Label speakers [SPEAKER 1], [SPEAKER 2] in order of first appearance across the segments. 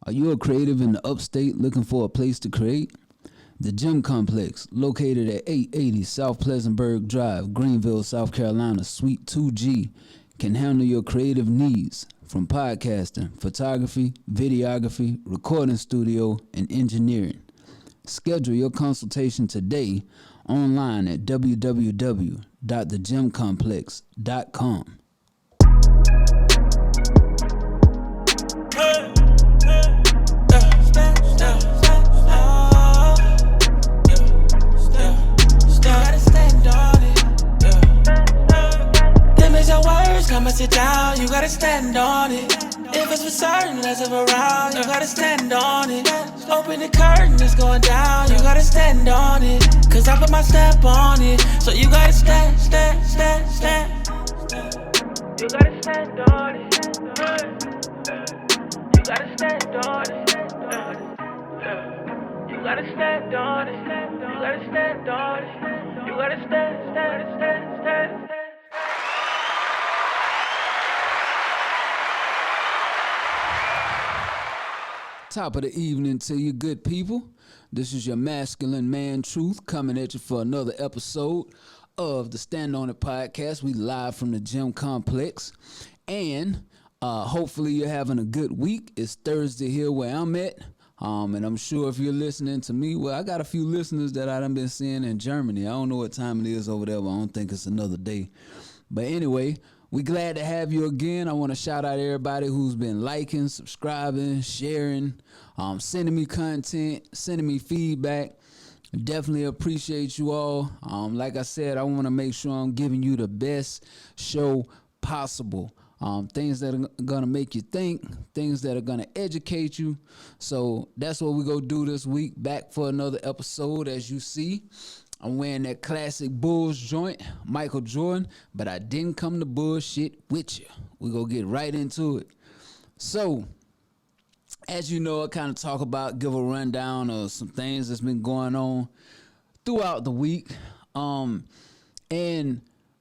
[SPEAKER 1] Are you a creative in the upstate looking for a place to create? The Gym Complex, located at 880 South Pleasantburg Drive, Greenville, South Carolina, Suite 2G, can handle your creative needs from podcasting, photography, videography, recording studio, and engineering. Schedule your consultation today online at www.thegymcomplex.com.
[SPEAKER 2] Come and sit down, you gotta stand on it. If it's for certain, less of around, you gotta stand on it. Open the curtain, it's going down, you gotta stand on it. Cause I put my stamp on it, so you gotta stand. You gotta stand on it. You gotta stand on it. You gotta stand on it. You gotta stand on it. You gotta stand.
[SPEAKER 1] Top of the evening to you good people. This is your masculine man truth coming at you for another episode of the Stand On It podcast. We live from the Gym Complex, and hopefully you're having a good week. It's Thursday here where I'm at, and I'm sure if you're listening to me, well, I got a few listeners that I done been seeing in Germany. I don't know what time it is over there, but I don't think it's another day. But anyway, we glad to have you again. I want to shout out everybody who's been liking, subscribing, sharing, sending me content, sending me feedback. Definitely appreciate you all. Like I said, I want to make sure I'm giving you the best show possible. Things that are going to make you think, things that are going to educate you. So that's what we're going to do this week. Back for another episode, as you see. I'm wearing that classic Bulls joint, Michael Jordan, but I didn't come to bullshit with you. We're going to get right into it. So, as you know, I kind of talk about, give a rundown of some things that's been going on throughout the week. And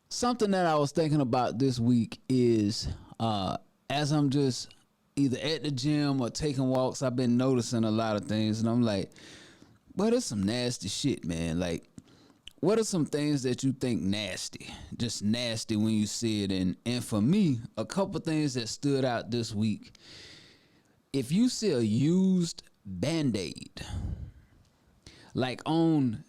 [SPEAKER 1] something that I was thinking about this week is, as I'm just either at the gym or taking walks, I've been noticing a lot of things, and I'm like, well, there's some nasty shit, man. Like, what are some things that you think nasty? Just nasty when you see it. And for me, a couple things that stood out this week. If you see a used Band-Aid, like I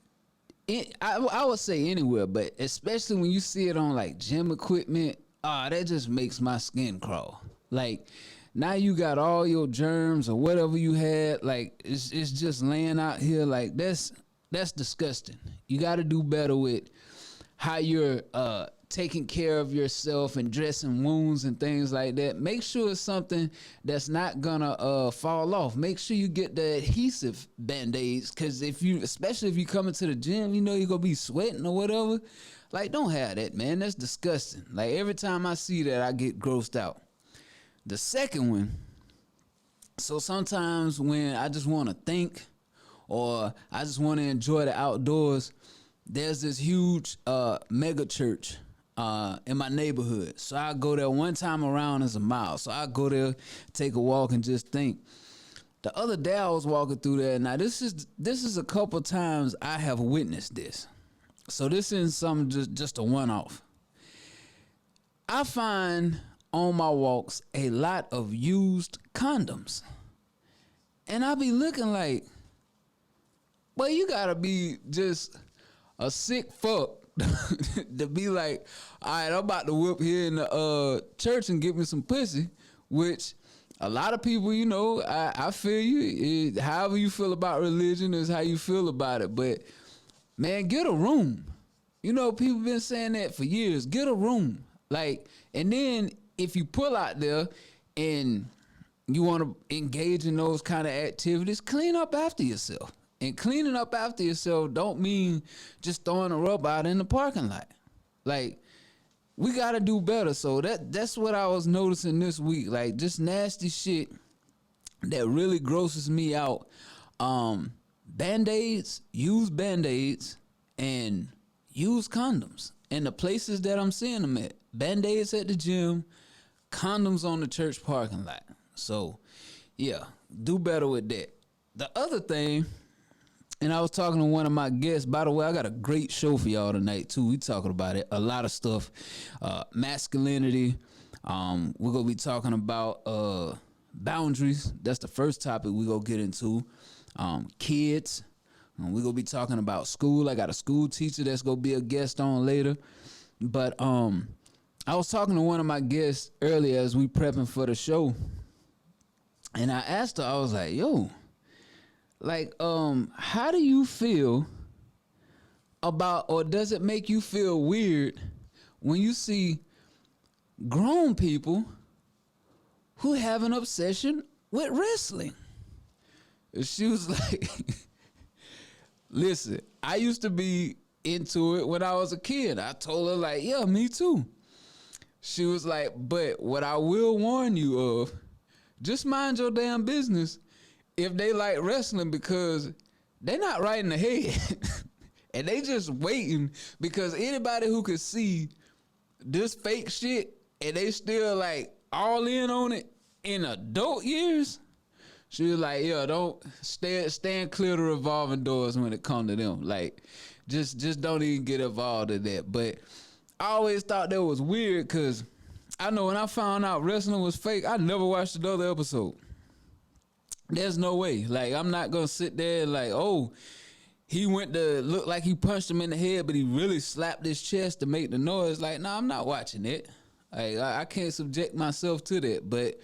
[SPEAKER 1] would say anywhere, but especially when you see it on like gym equipment, that just makes my skin crawl. Like, now you got all your germs or whatever you had, like it's just laying out here. Like, that's disgusting. You got to do better with how you're taking care of yourself and dressing wounds and things like that. Make sure it's something that's not gonna fall off. Make sure you get the adhesive Band-Aids, because especially if you come into the gym, you know you're gonna be sweating or whatever. Like, don't have that, man. That's disgusting. Like, every time I see that, I get grossed out. The second one, so sometimes when I just want to think or I just want to enjoy the outdoors, there's this huge mega church in my neighborhood. So I go there one time around is a mile. So I go there, take a walk, and just think. The other day I was walking through there. Now this is a couple times I have witnessed this. So this isn't something just a one-off. I find on my walks a lot of used condoms. And I be looking like, well, you gotta be just a sick fuck to be like, all right, I'm about to whip here in the church and get me some pussy, which a lot of people, you know, I feel you. However you feel about religion is how you feel about it. But, man, get a room. You know, people been saying that for years. Get a room. Like, and then if you pull out there and you want to engage in those kind of activities, clean up after yourself. And cleaning up after yourself don't mean just throwing a rub out in the parking lot. Like, we got to do better. So that's what I was noticing this week. Like, just nasty shit that really grosses me out. Band-Aids, used Band-Aids, and used condoms. And the places that I'm seeing them at. Band-Aids at the gym, condoms on the church parking lot. So, Yeah, do better with that. The other thing, and I was talking to one of my guests, by the way, I got a great show for y'all tonight too. We talking about it, a lot of stuff, masculinity. We're gonna be talking about boundaries. That's the first topic we gonna get into. Kids. We're gonna be talking about school. I got a school teacher that's gonna be a guest on later. But I was talking to one of my guests earlier as we prepping for the show, and I asked her, I was like, yo, like, how do you feel about, or does it make you feel weird when you see grown people who have an obsession with wrestling? And she was like, listen, I used to be into it when I was a kid. I told her, like, yeah, me too. She was like, but what I will warn you of, just mind your damn business if they like wrestling, because they not right in the head. And they just waiting, because anybody who could see this fake shit and they still like all in on it in adult years, she was like, yeah, don't stand clear to revolving doors when it come to them. Like, just don't even get involved in that. But I always thought that was weird, because I know when I found out wrestling was fake, I never watched another episode. There's no way. Like, I'm not going to sit there and like, oh, he went to look like he punched him in the head, but he really slapped his chest to make the noise. Like, nah, I'm not watching it. Like, I can't subject myself to that. But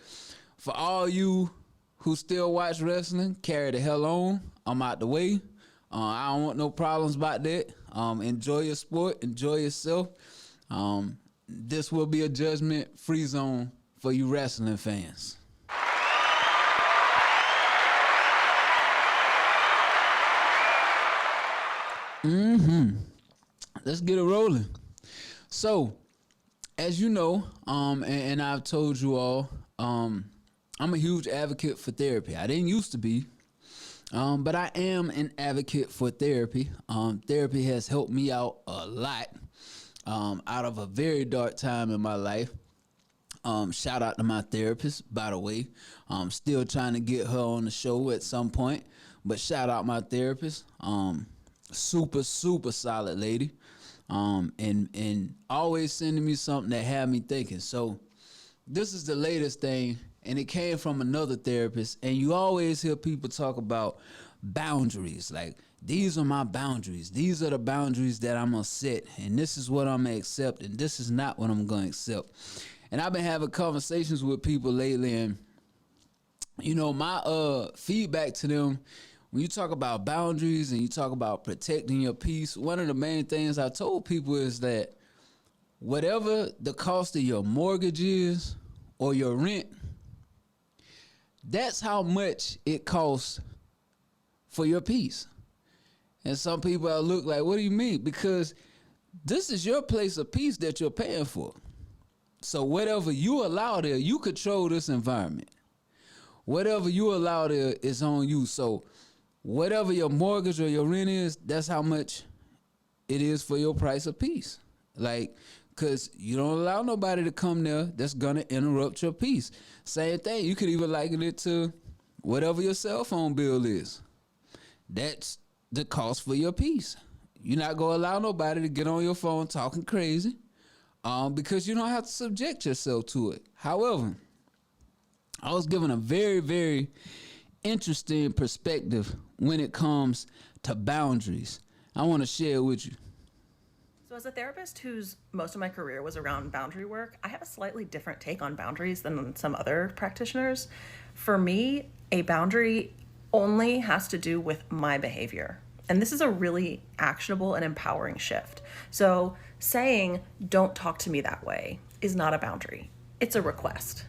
[SPEAKER 1] for all you who still watch wrestling, carry the hell on. I'm out the way. I don't want no problems about that. Enjoy your sport. Enjoy yourself. This will be a judgment-free zone for you wrestling fans. Let's get it rolling. So, as you know, and I've told you all, I'm a huge advocate for therapy. I didn't used to be, but I am an advocate for therapy. Therapy has helped me out a lot, out of a very dark time in my life. Shout out to my therapist, by the way. I'm still trying to get her on the show at some point, but shout out my therapist. Super solid lady. And always sending me something that had me thinking. So this is the latest thing, and it came from another therapist. And you always hear people talk about boundaries. Like, these are my boundaries. These are the boundaries that I'm gonna set, and this is what I'm gonna accept, and this is not what I'm gonna accept. And I've been having conversations with people lately, and you know, my feedback to them, when you talk about boundaries and you talk about protecting your peace, one of the main things I told people is that whatever the cost of your mortgage is or your rent, that's how much it costs for your peace. And some people look like, what do you mean? Because this is your place of peace that you're paying for. So whatever you allow there, you control this environment. Whatever you allow there is on you. So whatever your mortgage or your rent is, that's how much it is for your price of peace. Like, because you don't allow nobody to come there that's going to interrupt your peace. Same thing. You could even liken it to whatever your cell phone bill is. That's the cost for your peace. You're not going to allow nobody to get on your phone talking crazy, because you don't have to subject yourself to it. However, I was given a very, very interesting perspective when it comes to boundaries. I want to share it with you.
[SPEAKER 3] So as a therapist whose most of my career was around boundary work, I have a slightly different take on boundaries than some other practitioners. For me, a boundary only has to do with my behavior. And this is a really actionable and empowering shift. So saying, don't talk to me that way, is not a boundary. It's a request.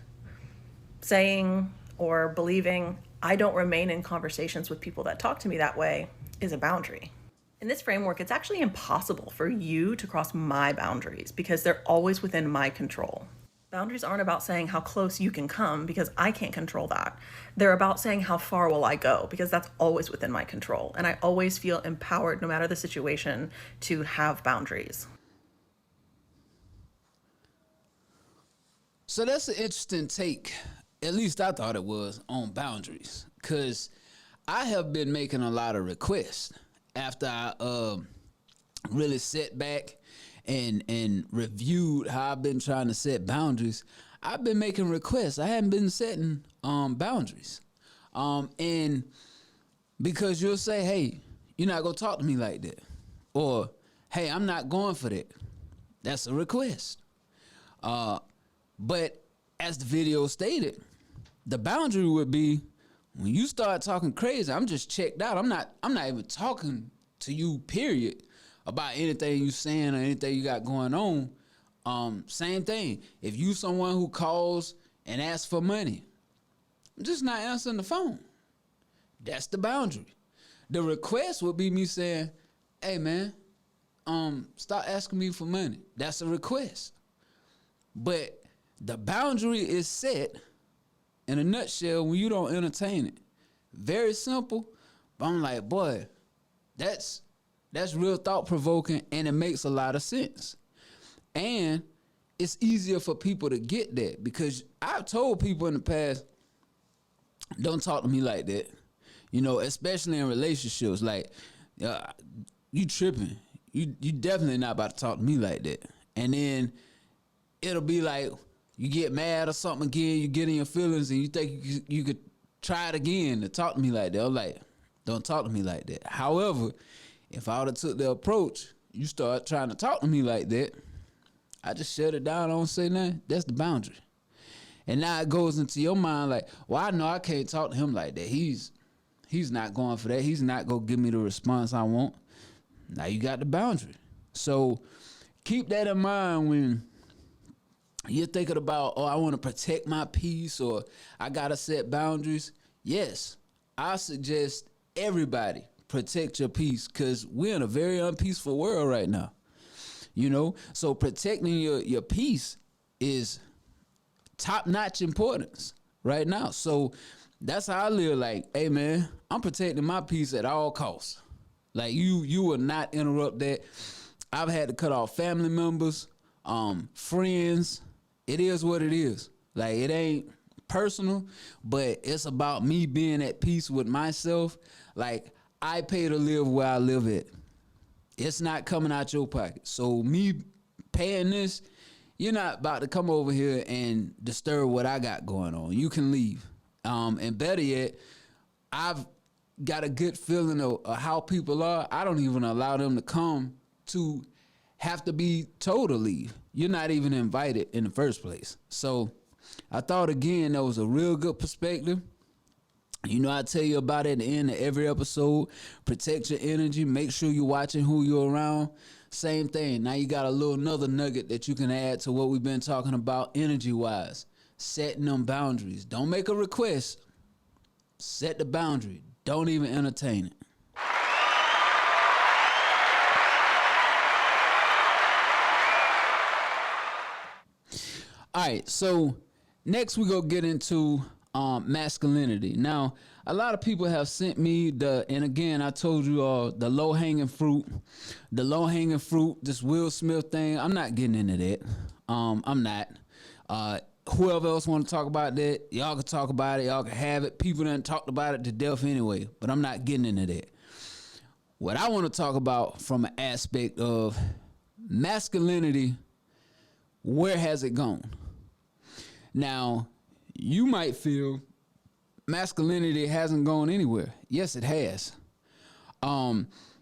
[SPEAKER 3] Saying or believing, I don't remain in conversations with people that talk to me that way, is a boundary. In this framework, it's actually impossible for you to cross my boundaries because they're always within my control. Boundaries aren't about saying how close you can come because I can't control that. They're about saying how far will I go because that's always within my control. And I always feel empowered, no matter the situation, to have boundaries.
[SPEAKER 1] So that's an interesting take. at least I thought it was, on boundaries. Because I have been making a lot of requests after I really sat back and reviewed how I've been trying to set boundaries. I've been making requests. I haven't been setting boundaries. And because you'll say, hey, you're not going to talk to me like that. Or, hey, I'm not going for that. That's a request. But as the video stated, the boundary would be when you start talking crazy, I'm just checked out. I'm not even talking to you, period, about anything you saying or anything you got going on. Same thing. If you someone who calls and asks for money, I'm just not answering the phone. That's the boundary. The request would be me saying, hey man, stop asking me for money. That's a request. But the boundary is set in a nutshell when you don't entertain it. Very simple, but I'm like, boy, that's real thought-provoking, and it makes a lot of sense. And it's easier for people to get that, because I've told people in the past, don't talk to me like that. You know, especially in relationships, like, you tripping. You definitely not about to talk to me like that. And then it'll be like, you get mad or something again, you get in your feelings, and you think you could try it again to talk to me like that. I'm like, don't talk to me like that. However, if I would have took the approach, you start trying to talk to me like that, I just shut it down, I don't say nothing. That's the boundary. And now it goes into your mind like, well, I know I can't talk to him like that. He's not going for that. He's not going to give me the response I want. Now you got the boundary. So keep that in mind when you're thinking about, oh, I want to protect my peace, or I got to set boundaries. Yes, I suggest everybody protect your peace, because we're in a very unpeaceful world right now. You know, so protecting your peace is top-notch importance right now. So that's how I live. Like, hey man, I'm protecting my peace at all costs. Like, you will not interrupt that. I've had to cut off family members, friends. It is what it is. Like, it ain't personal, but it's about me being at peace with myself. Like, I pay to live where I live at. It's not coming out your pocket. So me paying this, you're not about to come over here and disturb what I got going on. You can leave. And better yet, I've got a good feeling of how people are. I don't even allow them to come to have to be told to leave. You're not even invited in the first place. So I thought, again, that was a real good perspective. You know, I tell you about it at the end of every episode. Protect your energy. Make sure you're watching who you're around. Same thing. Now you got another nugget that you can add to what we've been talking about energy-wise. Setting them boundaries. Don't make a request. Set the boundary. Don't even entertain it. All right, so next we go get into masculinity. Now, a lot of people have sent me and again, I told you all, the low-hanging fruit. The low-hanging fruit, this Will Smith thing, I'm not getting into that. I'm not. Whoever else want to talk about that, y'all can talk about it. Y'all can have it. People done talked about it to death anyway, but I'm not getting into that. What I want to talk about from an aspect of masculinity, where has it gone? Now, you might feel masculinity hasn't gone anywhere. Yes, it has.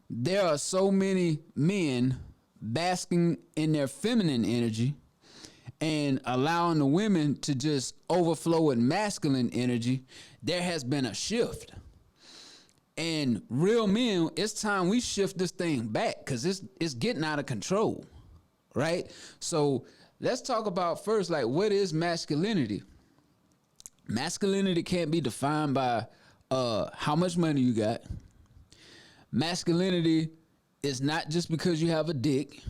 [SPEAKER 1] There are so many men basking in their feminine energy and allowing the women to just overflow with masculine energy. There has been a shift. And real men, it's time we shift this thing back, because it's getting out of control, right? So let's talk about first, like, what is masculinity? Masculinity can't be defined by how much money you got. Masculinity is not just because you have a dick.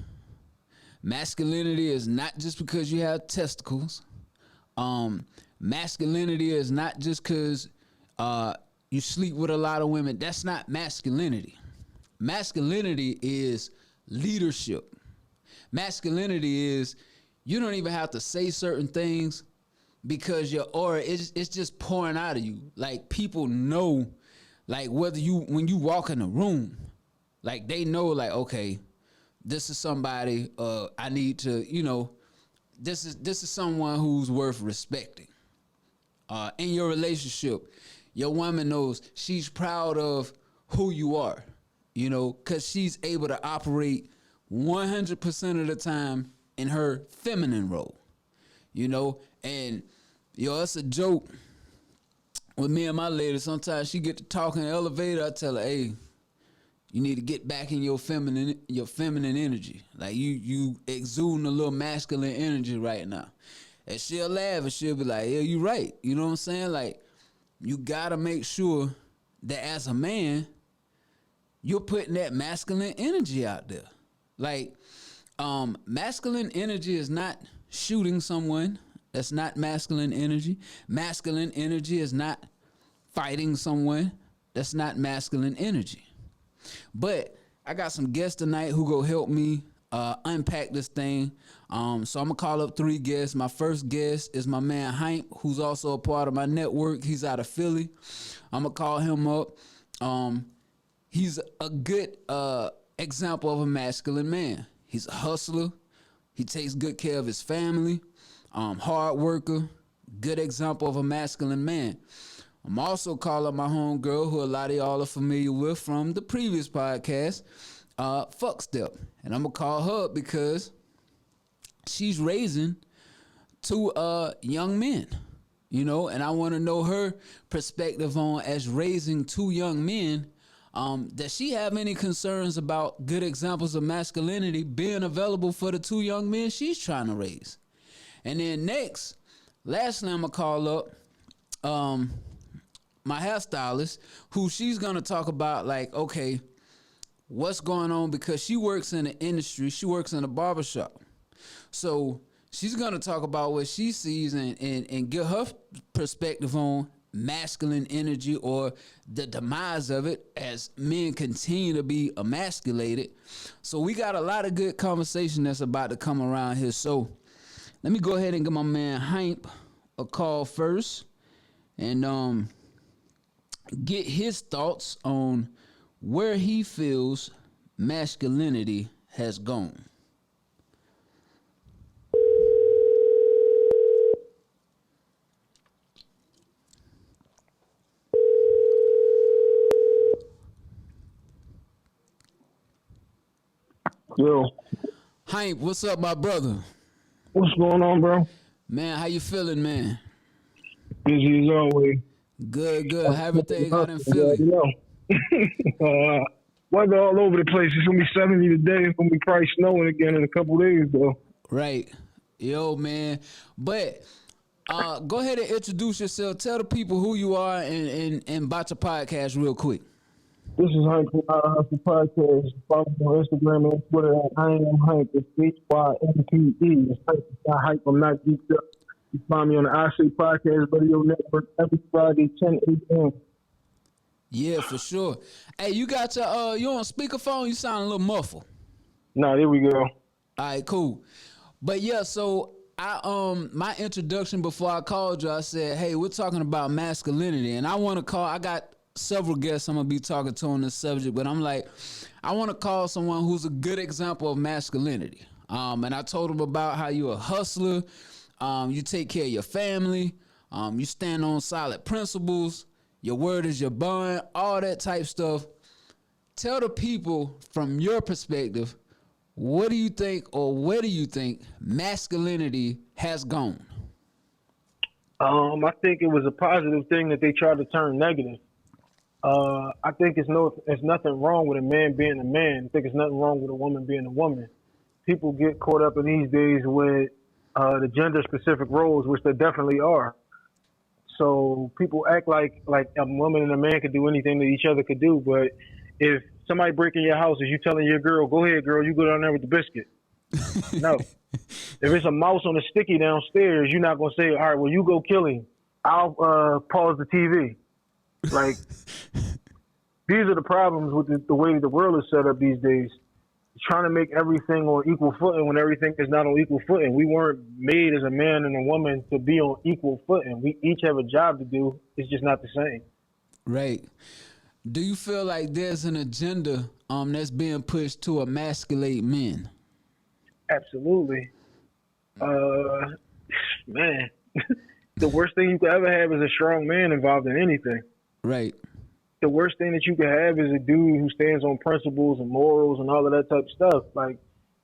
[SPEAKER 1] Masculinity is not just because you have testicles. Masculinity is not just because you sleep with a lot of women. That's not masculinity. Masculinity is leadership. Masculinity is, you don't even have to say certain things, because your aura it's just pouring out of you. Like people know, like whether you when you walk in a room, like they know, like okay, this is somebody I need to, this is someone who's worth respecting. In your relationship, your woman knows she's proud of who you are, because she's able to operate 100% of the time in her feminine role, and it's a joke with me and my lady. Sometimes she get to talk in the elevator. I tell her, hey, you need to get back in your feminine energy. Like you exuding a little masculine energy right now. And she'll laugh and she'll be like, yeah, you right. You know what I'm saying? Like, you gotta make sure that as a man, you're putting that masculine energy out there. Like, masculine energy is not shooting someone. That's not masculine energy. Masculine energy is not fighting someone. That's not masculine energy. But I got some guests tonight who go help me unpack this thing. So I'm gonna call up 3 guests. My first guest is my man Hank, who's also a part of my network. He's out of Philly. I'm gonna call him up. He's a good example of a masculine man. He's a hustler. He takes good care of his family. Hard worker. Good example of a masculine man. I'm also calling my homegirl, who a lot of y'all are familiar with from the previous podcast, Fuck Step. And I'm gonna call her up because she's raising 2 young men, and I want to know her perspective on, as raising 2 young men, does she have any concerns about good examples of masculinity being available for the 2 young men she's trying to raise? And then lastly, I'm gonna call up my hairstylist, who she's gonna talk about, like, okay, what's going on, because she works in the industry. She works in a barbershop. So she's going to talk about what she sees and give her perspective on masculine energy, or the demise of it as men continue to be emasculated. So we got a lot of good conversation that's about to come around here. So let me go ahead and give my man Hank a call first and get his thoughts on where he feels masculinity has gone.
[SPEAKER 4] Yo.
[SPEAKER 1] Hank, what's up, my brother?
[SPEAKER 4] What's going on, bro?
[SPEAKER 1] Man, how you feeling, man?
[SPEAKER 4] Busy as always.
[SPEAKER 1] Good. How everything out in Philly?
[SPEAKER 4] Weather all over the place. It's gonna be 70 today. It's gonna be probably snowing again in a couple days, though.
[SPEAKER 1] Right. Yo, man. But go ahead and introduce yourself. Tell the people who you are and about your podcast real quick.
[SPEAKER 4] This is Hank from Our Hustle Podcast. Follow me on Instagram and Twitter at I am Hank. It's HYMPE. It's Hank. It's not Hank. I'm not geeked up. You find me on the I Say Podcast Radio Network every Friday, 10 a.m.
[SPEAKER 1] Yeah, for sure. Hey, you got your you on speakerphone? You sound a little muffled.
[SPEAKER 4] Nah, there we go.
[SPEAKER 1] All right, cool. But yeah, so I my introduction before I called you, I said, hey, we're talking about masculinity, and I want to call. I got several guests I'm gonna be talking to on this subject, but I'm like, I want to call someone who's a good example of masculinity. And I told him about how you're a hustler, you take care of your family, you stand on solid principles, your word is your bond, all that type stuff. Tell the people from your perspective, what do you think, or where do you think masculinity has gone?
[SPEAKER 4] I think it was a positive thing that they tried to turn negative. I think it's nothing wrong with a man being a man. I think it's nothing wrong with a woman being a woman. People get caught up in these days with the gender-specific roles, which there definitely are. So people act like a woman and a man could do anything that each other could do. But if somebody break in your house, is you telling your girl, go ahead, girl, you go down there with the biscuit? No. If it's a mouse on a sticky downstairs, you're not going to say, all right, well, you go kill him. I'll pause the TV. Like, these are the problems with the way the world is set up these days. trying to make everything on equal footing when everything is not on equal footing. We weren't made as a man and a woman to be on equal footing. We each have a job to do. It's just not the same.
[SPEAKER 1] Right. Do you feel like there's an agenda that's being pushed to emasculate men?
[SPEAKER 4] Absolutely. Man, the worst thing you could ever have is a strong man involved in anything.
[SPEAKER 1] Right.
[SPEAKER 4] The worst thing that you could have is a dude who stands on principles and morals and all of that type of stuff. Like,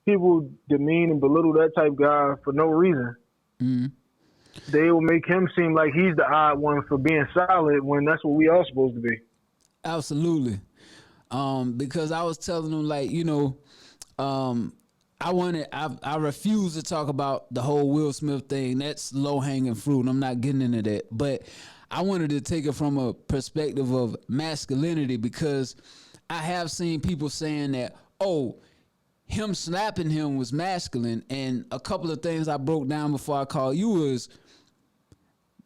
[SPEAKER 4] people demean and belittle that type guy for no reason.
[SPEAKER 1] Mm-hmm.
[SPEAKER 4] They will make him seem like he's the odd one for being solid when that's what we all supposed to be.
[SPEAKER 1] Absolutely. Because I was telling them, like, you know, I refuse to talk about the whole Will Smith thing. That's low hanging fruit, and I'm not getting into that. But I wanted to take it from a perspective of masculinity, because I have seen people saying that, oh, him slapping him was masculine. And a couple of things I broke down before I called you was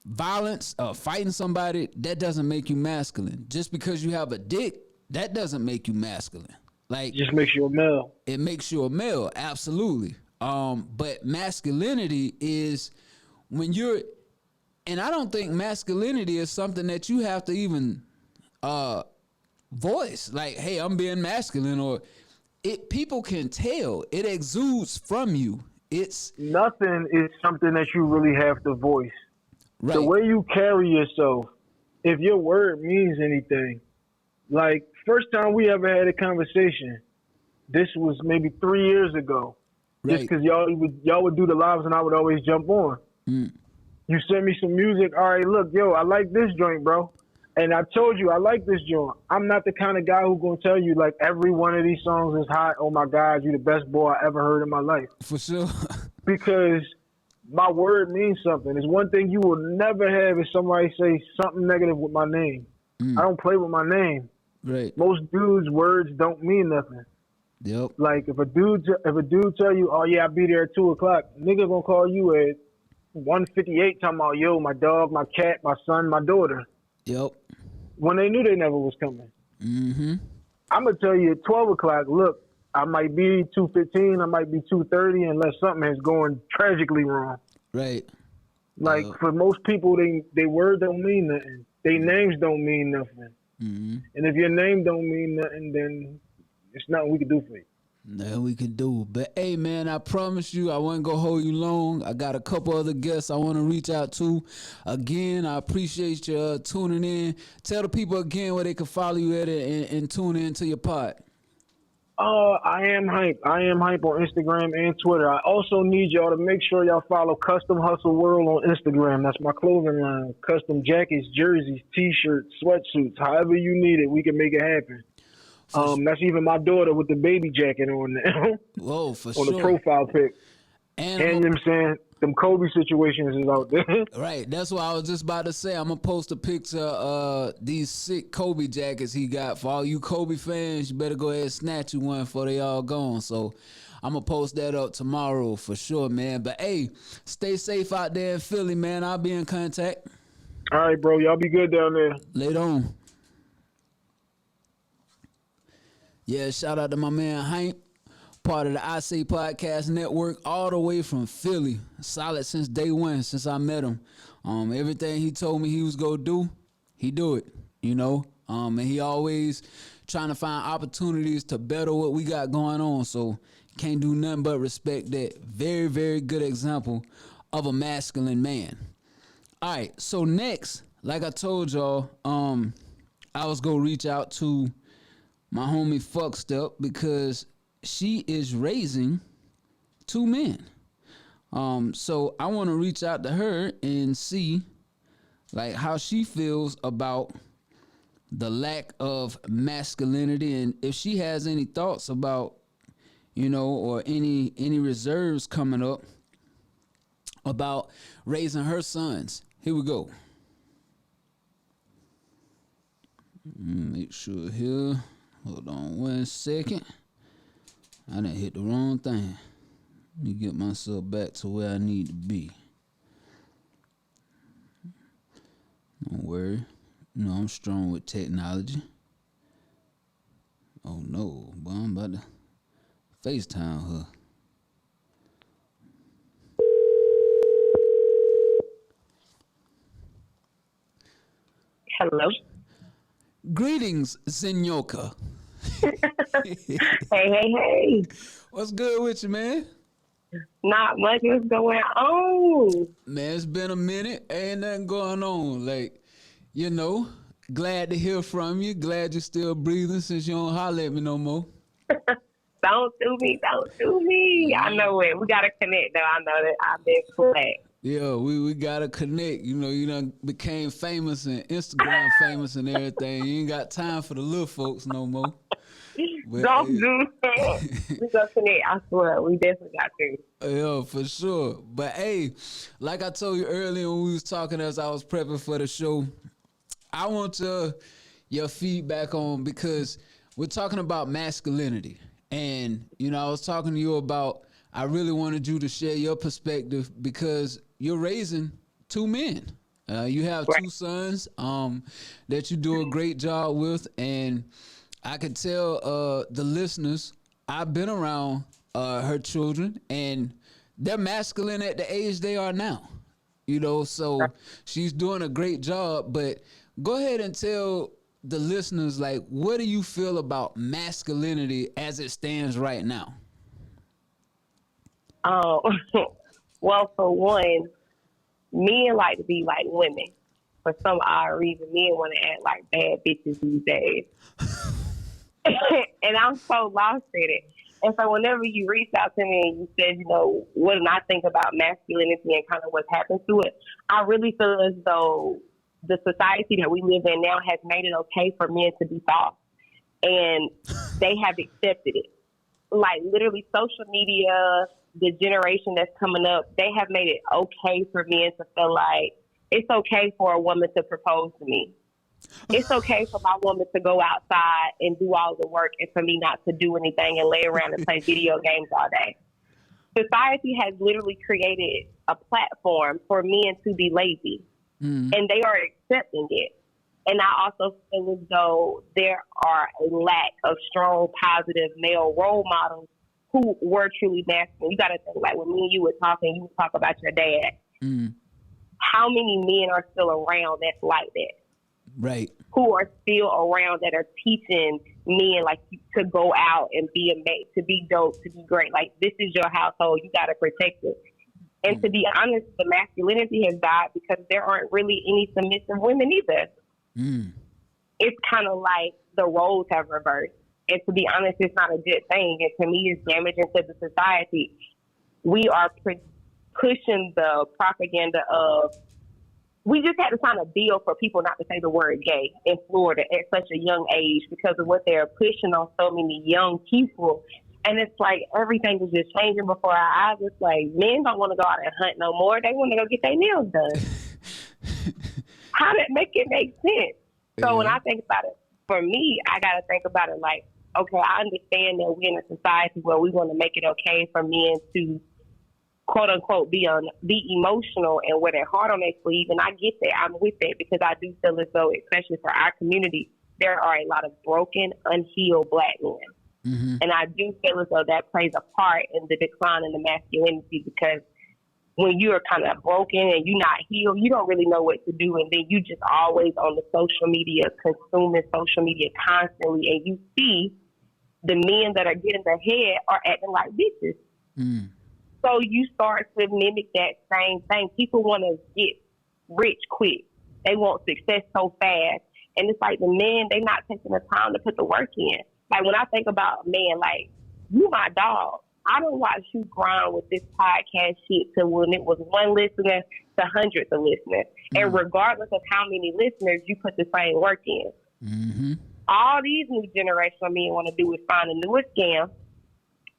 [SPEAKER 1] violence, fighting somebody, that doesn't make you masculine. Just because you have a dick, that doesn't make you masculine. Like,
[SPEAKER 4] just makes you a male.
[SPEAKER 1] It makes you a male, absolutely. But masculinity is when you're, and I don't think masculinity is something that you have to even voice. Like, hey, I'm being masculine, or people can tell. It exudes from you. It's
[SPEAKER 4] nothing is something that you really have to voice.
[SPEAKER 1] Right.
[SPEAKER 4] The way you carry yourself, if your word means anything, like, first time we ever had a conversation, this was maybe 3 years ago. Right. Just because y'all would do the lives and I would always jump on. Mm. You send me some music. All right, look, yo, I like this joint, bro. And I told you I like this joint. I'm not the kind of guy who's going to tell you, like, every one of these songs is hot. Oh, my God, you the best boy I ever heard in my life.
[SPEAKER 1] For sure.
[SPEAKER 4] Because my word means something. It's one thing you will never have is somebody say something negative with my name. I don't play with my name.
[SPEAKER 1] Right.
[SPEAKER 4] Most dudes' words don't mean nothing.
[SPEAKER 1] Yep.
[SPEAKER 4] Like, if a dude tell you, oh yeah, I'll be there at 2:00, nigga gonna call you at 1:58 talking about, yo, my dog, my cat, my son, my daughter.
[SPEAKER 1] Yep.
[SPEAKER 4] When they knew they never was coming.
[SPEAKER 1] Mm-hmm.
[SPEAKER 4] I'm gonna tell you at 12:00, look, I might be 2:15, I might be 2:30, unless something is going tragically wrong.
[SPEAKER 1] Right.
[SPEAKER 4] Like, for most people, they word don't mean nothing. They names don't mean nothing. Mm-hmm. And if your name don't mean nothing, then it's nothing we can do for you.
[SPEAKER 1] Nothing we can do. But hey, man, I promise you I wasn't going to hold you long. I got a couple other guests I want to reach out to. Again, I appreciate you tuning in. Tell the people again where they can follow you at and tune in to your pod.
[SPEAKER 4] I am hype. I am hype on Instagram and Twitter. I also need y'all to make sure y'all follow Custom Hustle World on Instagram. That's my clothing line. Custom jackets, jerseys, T-shirts, sweatsuits. However you need it, we can make it happen. That's even my daughter with the baby jacket on there.
[SPEAKER 1] Whoa, for
[SPEAKER 4] on
[SPEAKER 1] sure.
[SPEAKER 4] On the profile pic. And you know what I'm saying? Them Kobe situations is out there.
[SPEAKER 1] Right. That's what I was just about to say. I'm going to post a picture of these sick Kobe jackets he got. For all you Kobe fans, you better go ahead and snatch you one before they all gone. So I'm going to post that up tomorrow for sure, man. But, hey, stay safe out there in Philly, man. I'll be in contact.
[SPEAKER 4] All right, bro. Y'all be good down there.
[SPEAKER 1] Later on. Yeah, shout out to my man Hank. Part of the I Say Podcast Network, all the way from Philly. Solid since day one, since I met him. Everything he told me he was going to do, he do it, you know. And he always trying to find opportunities to better what we got going on. So can't do nothing but respect that. Very, very good example of a masculine man. All right, so next, like I told y'all, I was going to reach out to my homie Fuckstep because she is raising 2 men. So I want to reach out to her and see like how she feels about the lack of masculinity, and if she has any thoughts about, you know, or any reserves coming up about raising her sons. Here we go. Make sure here. Hold on 1 second. I done hit the wrong thing. Let me get myself back to where I need to be. Don't worry. You know, I'm strong with technology. Oh no, boy, I'm about to FaceTime her.
[SPEAKER 5] Hello.
[SPEAKER 1] Greetings, Zenyoka.
[SPEAKER 5] Hey.
[SPEAKER 1] What's good with you, man?
[SPEAKER 5] Not much is going on.
[SPEAKER 1] Man, it's been a minute. Ain't nothing going on. Like, glad to hear from you. Glad you're still breathing since you don't holler at me no more.
[SPEAKER 5] Don't do me. I know it. We gotta connect though. I know that I've been flat.
[SPEAKER 1] Yeah, we gotta connect. You done became famous and Instagram famous and everything. You ain't got time for the little folks no more. But,
[SPEAKER 5] Don't do that. We gonna connect, I swear. We definitely got to.
[SPEAKER 1] Yeah, for sure. But hey, like I told you earlier when we was talking as I was prepping for the show, I want your feedback on, because we're talking about masculinity. And, I was talking to you about, I really wanted you to share your perspective because you're raising two men. You have two sons that you do a great job with. And I could tell the listeners, I've been around her children, and they're masculine at the age they are now. So she's doing a great job. But go ahead and tell the listeners, like, what do you feel about masculinity as it stands right now?
[SPEAKER 5] Well, for one, men like to be like women. For some odd reason, men want to act like bad bitches these days. And I'm so lost in it. And so whenever you reached out to me and you said, what do I think about masculinity and kind of what's happened to it, I really feel as though the society that we live in now has made it okay for men to be soft. And they have accepted it. Like literally social media, the generation that's coming up, they have made it okay for men to feel like it's okay for a woman to propose to me. It's okay for my woman to go outside and do all the work and for me not to do anything and lay around and play video games all day. Society has literally created a platform for men to be lazy, and they are accepting it. And I also feel as though there are a lack of strong, positive male role models who were truly masculine. You got to think, like when me and you were talking, you would talk about your dad. How many men are still around that's like that?
[SPEAKER 1] Right.
[SPEAKER 5] Who are still around that are teaching men like to go out and be a mate, to be dope, to be great. Like, this is your household. You got to protect it. And to be honest, the masculinity has died because there aren't really any submissive women either. It's kind of like the roles have reversed. And to be honest, it's not a good thing. And to me, it's damaging to the society. We are pushing the propaganda of, we just had to sign a bill for people not to say the word gay in Florida at such a young age because of what they're pushing on so many young people. And it's like everything is just changing before our eyes. It's like men don't want to go out and hunt no more. They want to go get their nails done. How did make it make sense? So when I think about it, for me, I got to think about it like, okay, I understand that we're in a society where we want to make it okay for men to quote unquote be emotional and wear their heart on their sleeve, and I get that. I'm with that because I do feel as though, especially for our community, there are a lot of broken, unhealed Black men, and I do feel as though that plays a part in the decline in the masculinity because when you are kind of broken and you're not healed, you don't really know what to do, and then you just always on the social media, consuming social media constantly, and you see the men that are getting ahead are acting like bitches. So you start to mimic that same thing. People want to get rich quick. They want success so fast. And it's like the men, they not taking the time to put the work in. Like when I think about a man, like, you my dog. I don't watch you grind with this podcast shit to when it was one listener to hundreds of listeners. And regardless of how many listeners, you put the same work in. All these new generational men want to do is find a newer scam.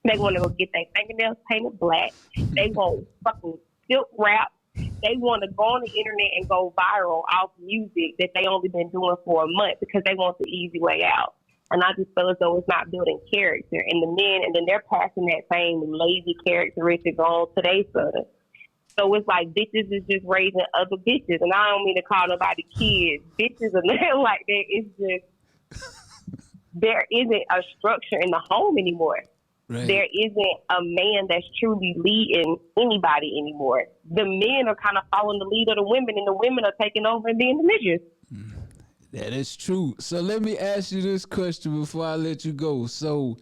[SPEAKER 5] They want to go get their fingernails painted black. They want fucking silk wrap. They want to go on the internet and go viral off music that they only been doing for a month because they want the easy way out. And I just feel as though it's not building character in the men, and then they're passing that same lazy characteristic on to their sons. So it's like bitches is just raising other bitches, and I don't mean to call nobody kids. Bitches are not like that. It's just there isn't a structure in the home anymore.
[SPEAKER 1] Right.
[SPEAKER 5] There isn't a man that's truly leading anybody anymore. The men are kind of following the lead of the women, and the women are taking over and being the midgets.
[SPEAKER 1] That is true. So let me ask you this question before I let you go. So,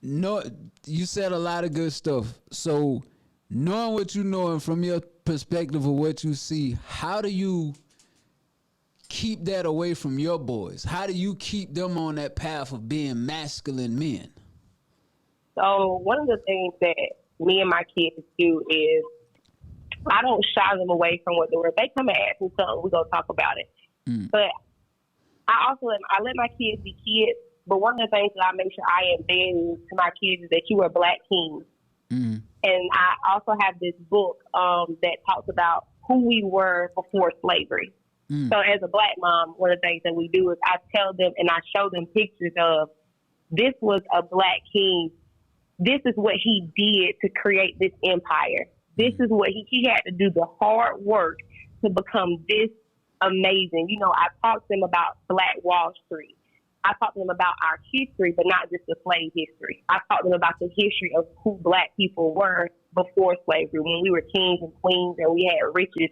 [SPEAKER 1] no, you said a lot of good stuff. So, knowing what you know and from your perspective of what you see, how do you keep that away from your boys? How do you keep them on that path of being masculine men?
[SPEAKER 5] So one of the things that me and my kids do is I don't shy them away from what they were. If they come and ask me something, we're going to talk about it. But I also let my kids be kids. But one of the things that I make sure I embed to my kids is that you are Black kings. And I also have this book that talks about who we were before slavery. So as a Black mom, one of the things that we do is I tell them and I show them pictures of this was a Black king. This is what he did to create this empire. This is what he had to do the hard work to become this amazing. You know, I talked to them about Black Wall Street. I talked to them about our history, but not just the slave history. I talked to them about the history of who Black people were before slavery, when we were kings and queens and we had riches.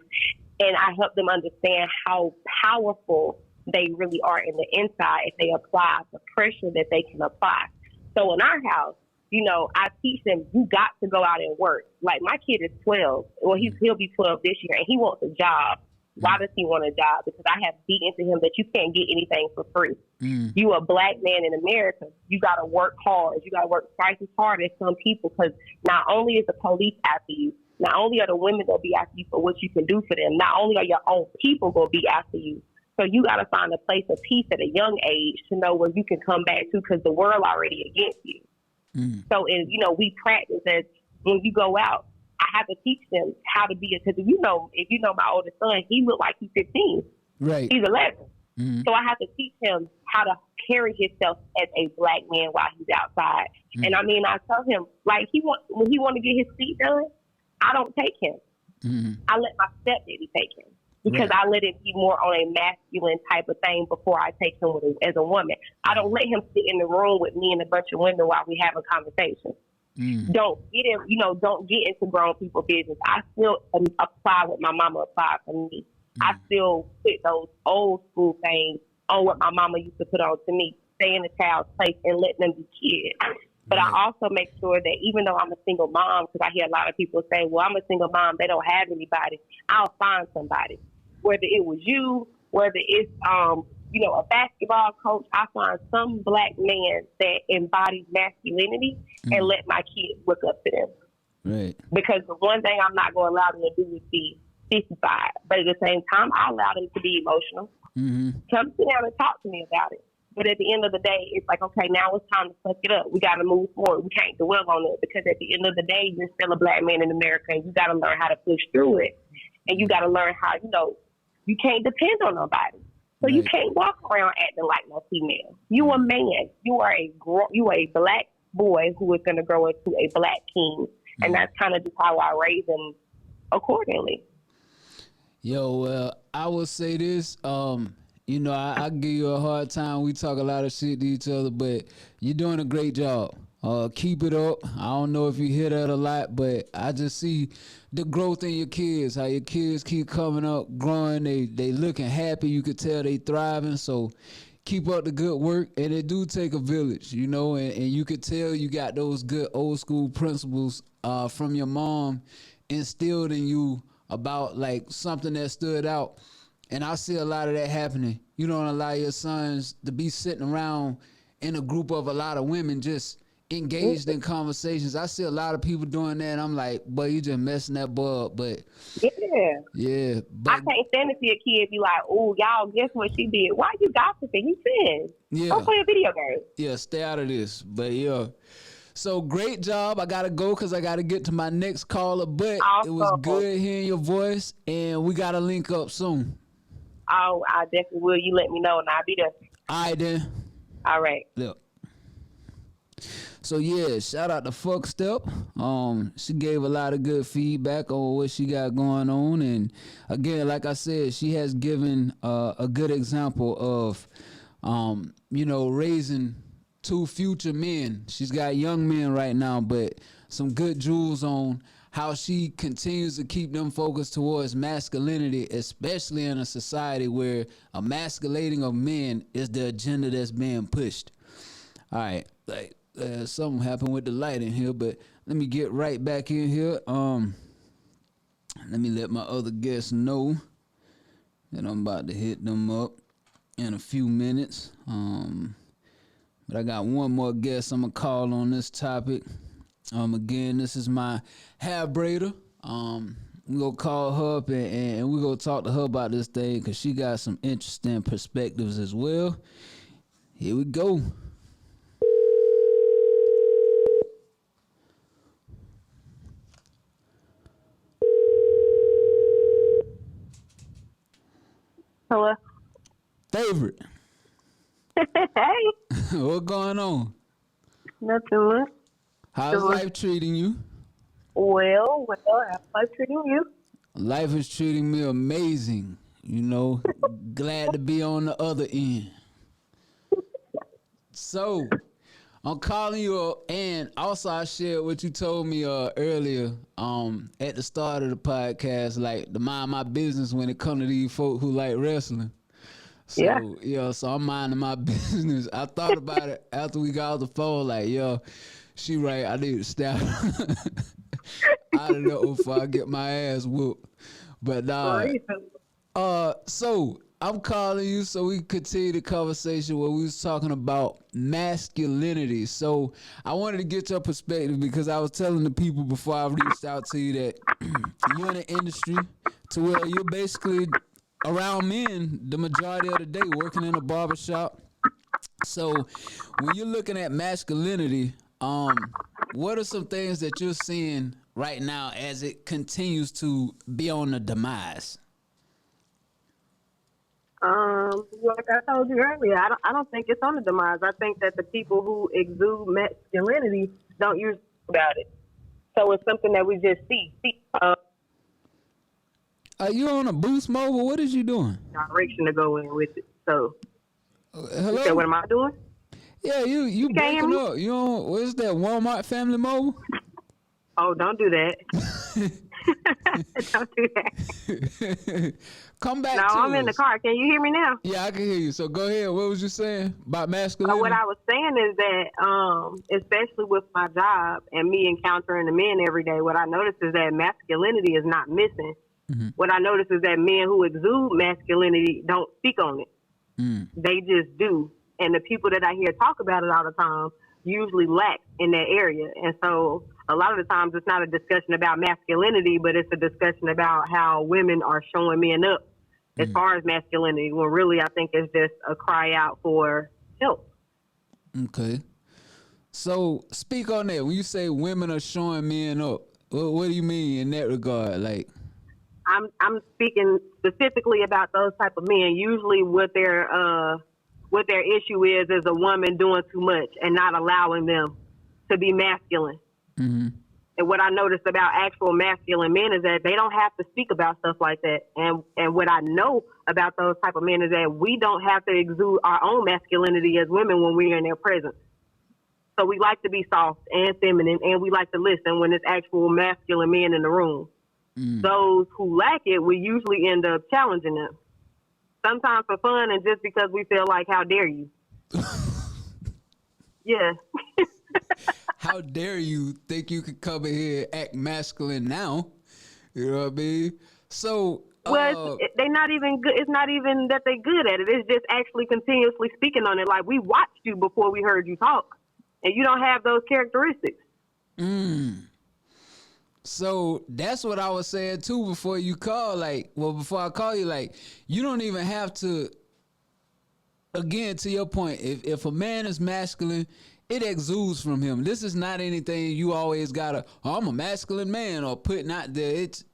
[SPEAKER 5] And I helped them understand how powerful they really are in the inside if they apply the pressure that they can apply. So in our house, you know, I teach them, you got to go out and work. Like my kid is 12. Well, he'll be 12 this year, and he wants a job. Why does he want a job? Because I have beat into him that you can't get anything for free. You a Black man in America. You got to work hard. You got to work twice as hard as some people, because not only is the police after you, not only are the women going to be after you for what you can do for them, not only are your own people going to be after you. So you got to find a place of peace at a young age to know where you can come back to, because the world already against you. So, you know, we practice as when you go out, I have to teach them how to be, because you know, if you know my oldest son, he look like he's 15.
[SPEAKER 1] Right.
[SPEAKER 5] He's 11. So I have to teach him how to carry himself as a Black man while he's outside. And I mean, I tell him, like, when he want to get his feet done, I don't take him. I let my stepdaddy take him, because I let it be more on a masculine type of thing before I take him as a woman. I don't let him sit in the room with me and a bunch of women while we have a conversation. Don't get in, don't get into grown people business. I still apply what my mama applied for me. I still put those old school things on what my mama used to put on to me. Stay in the child's place and let them be kids. But I also make sure that even though I'm a single mom, because I hear a lot of people say, well, I'm a single mom, they don't have anybody, I'll find somebody. Whether it was you, whether it's, a basketball coach, I find some Black man that embodies masculinity and let my kids look up to them.
[SPEAKER 1] Right.
[SPEAKER 5] Because the one thing I'm not going to allow them to do is be 55. But at the same time, I allow them to be emotional. Come sit down and talk to me about it. But at the end of the day, it's like, okay, now it's time to suck it up. We got to move forward. We can't dwell on it, because at the end of the day, you're still a Black man in America, and you got to learn how to push through it. And you got to learn how, you can't depend on nobody. So you can't walk around acting like no female. You a man. You are a Black boy who is going to grow into a Black king. And that's kind of just how I raise them accordingly.
[SPEAKER 1] Yo, I will say this. I give you a hard time. We talk a lot of shit to each other, but you're doing a great job. Keep it up. I don't know if you hear that a lot, but I just see the growth in your kids, how your kids keep coming up, growing. They looking happy. You could tell they thriving. So keep up the good work. And it do take a village, and you could tell you got those good old school principles from your mom instilled in you about like something that stood out. And I see a lot of that happening. You don't allow your sons to be sitting around in a group of a lot of women just engaged in conversations. I see a lot of people doing that, and I'm like, boy, you just messing that boy up. But yeah. But
[SPEAKER 5] I can't stand to see a kid be like, oh, y'all, guess what she did? Why you gossiping? You sin. Don't play a video game.
[SPEAKER 1] Yeah, stay out of this. But yeah. So great job. I gotta go because I gotta get to my next caller. But It was good hearing your voice, and we gotta link up soon.
[SPEAKER 5] Oh, I definitely will. You let me know, and I'll be there.
[SPEAKER 1] All right, then.
[SPEAKER 5] All right.
[SPEAKER 1] Look. So yeah, shout out to Fuck Step. She gave a lot of good feedback on what she got going on, and again, like I said, she has given a good example of, raising two future men. She's got young men right now, but some good jewels on how she continues to keep them focused towards masculinity, especially in a society where emasculating of men is the agenda that's being pushed. All right, like something happened with the light in here, but let me get right back in here. Let me let my other guests know that I'm about to hit them up in a few minutes. But I got one more guest I'm gonna call on this topic. Again, this is my hair braider. We gonna call her up and we gonna talk to her about this thing because she got some interesting perspectives as well. Here we go.
[SPEAKER 5] Hello.
[SPEAKER 1] Favorite.
[SPEAKER 5] Hey.
[SPEAKER 1] What going on?
[SPEAKER 5] Nothing much.
[SPEAKER 1] How's life treating you?
[SPEAKER 5] Well, how's life treating you?
[SPEAKER 1] Life is treating me amazing. You know, glad to be on the other end. So, I'm calling you up, and also I shared what you told me earlier at the start of the podcast, like to mind my business when it comes to these folk who like wrestling. So, so I'm minding my business. I thought about it after we got off the phone, like, she right, I need to stop. I don't know if I get my ass whooped. But so I'm calling you so we can continue the conversation where we was talking about masculinity. So I wanted to get your perspective because I was telling the people before I reached out to you that you're in the industry to where you're basically around men the majority of the day, working in a barbershop. So when you're looking at masculinity, what are some things that you're seeing right now as it continues to be on the demise?
[SPEAKER 5] Like I told you earlier, I don't think it's on the demise. I think that the people who exude masculinity don't usually think about it. So it's something that we just see.
[SPEAKER 1] Are you on a Boost Mobile? What is you doing?
[SPEAKER 5] Direction to go in with it. So,
[SPEAKER 1] hello?
[SPEAKER 5] So what am I doing?
[SPEAKER 1] Yeah, you breaking up. You on, what is that, Walmart Family Mobile?
[SPEAKER 5] Oh, don't do that. Don't do that.
[SPEAKER 1] Come back
[SPEAKER 5] no,
[SPEAKER 1] to
[SPEAKER 5] I'm
[SPEAKER 1] us.
[SPEAKER 5] in the car. Can you hear me now?
[SPEAKER 1] Yeah, I can hear you. So go ahead. What was you saying about masculinity?
[SPEAKER 5] What I was saying is that, especially with my job and me encountering the men every day, what I notice is that masculinity is not missing. Mm-hmm. What I notice is that men who exude masculinity don't speak on it. Mm. They just do. And the people that I hear talk about it all the time usually lack in that area. And so a lot of the times it's not a discussion about masculinity, but it's a discussion about how women are showing men up as far as masculinity, when really I think it's just a cry out for help.
[SPEAKER 1] Okay. So speak on that. When you say women are showing men up, what do you mean in that regard? Like,
[SPEAKER 5] I'm speaking specifically about those type of men. Usually what their issue is a woman doing too much and not allowing them to be masculine. Mm-hmm. And what I noticed about actual masculine men is that they don't have to speak about stuff like that. And what I know about those type of men is that we don't have to exude our own masculinity as women when we're in their presence. So we like to be soft and feminine, and we like to listen when it's actual masculine men in the room. Mm. Those who lack it, we usually end up challenging them. Sometimes for fun and just because we feel like, how dare you? Yeah.
[SPEAKER 1] How dare you think you could come in here and act masculine now? You know what I mean? So,
[SPEAKER 5] well, they're not even good. It's not even that they're good at it. It's just actually continuously speaking on it. Like, we watched you before we heard you talk, and you don't have those characteristics.
[SPEAKER 1] So that's what I was saying too before you call. Like, well, before I call you, like, you don't even have to. Again, to your point, if a man is masculine, it exudes from him. This is not anything you always gotta, oh, I'm a masculine man, or putting out there. It's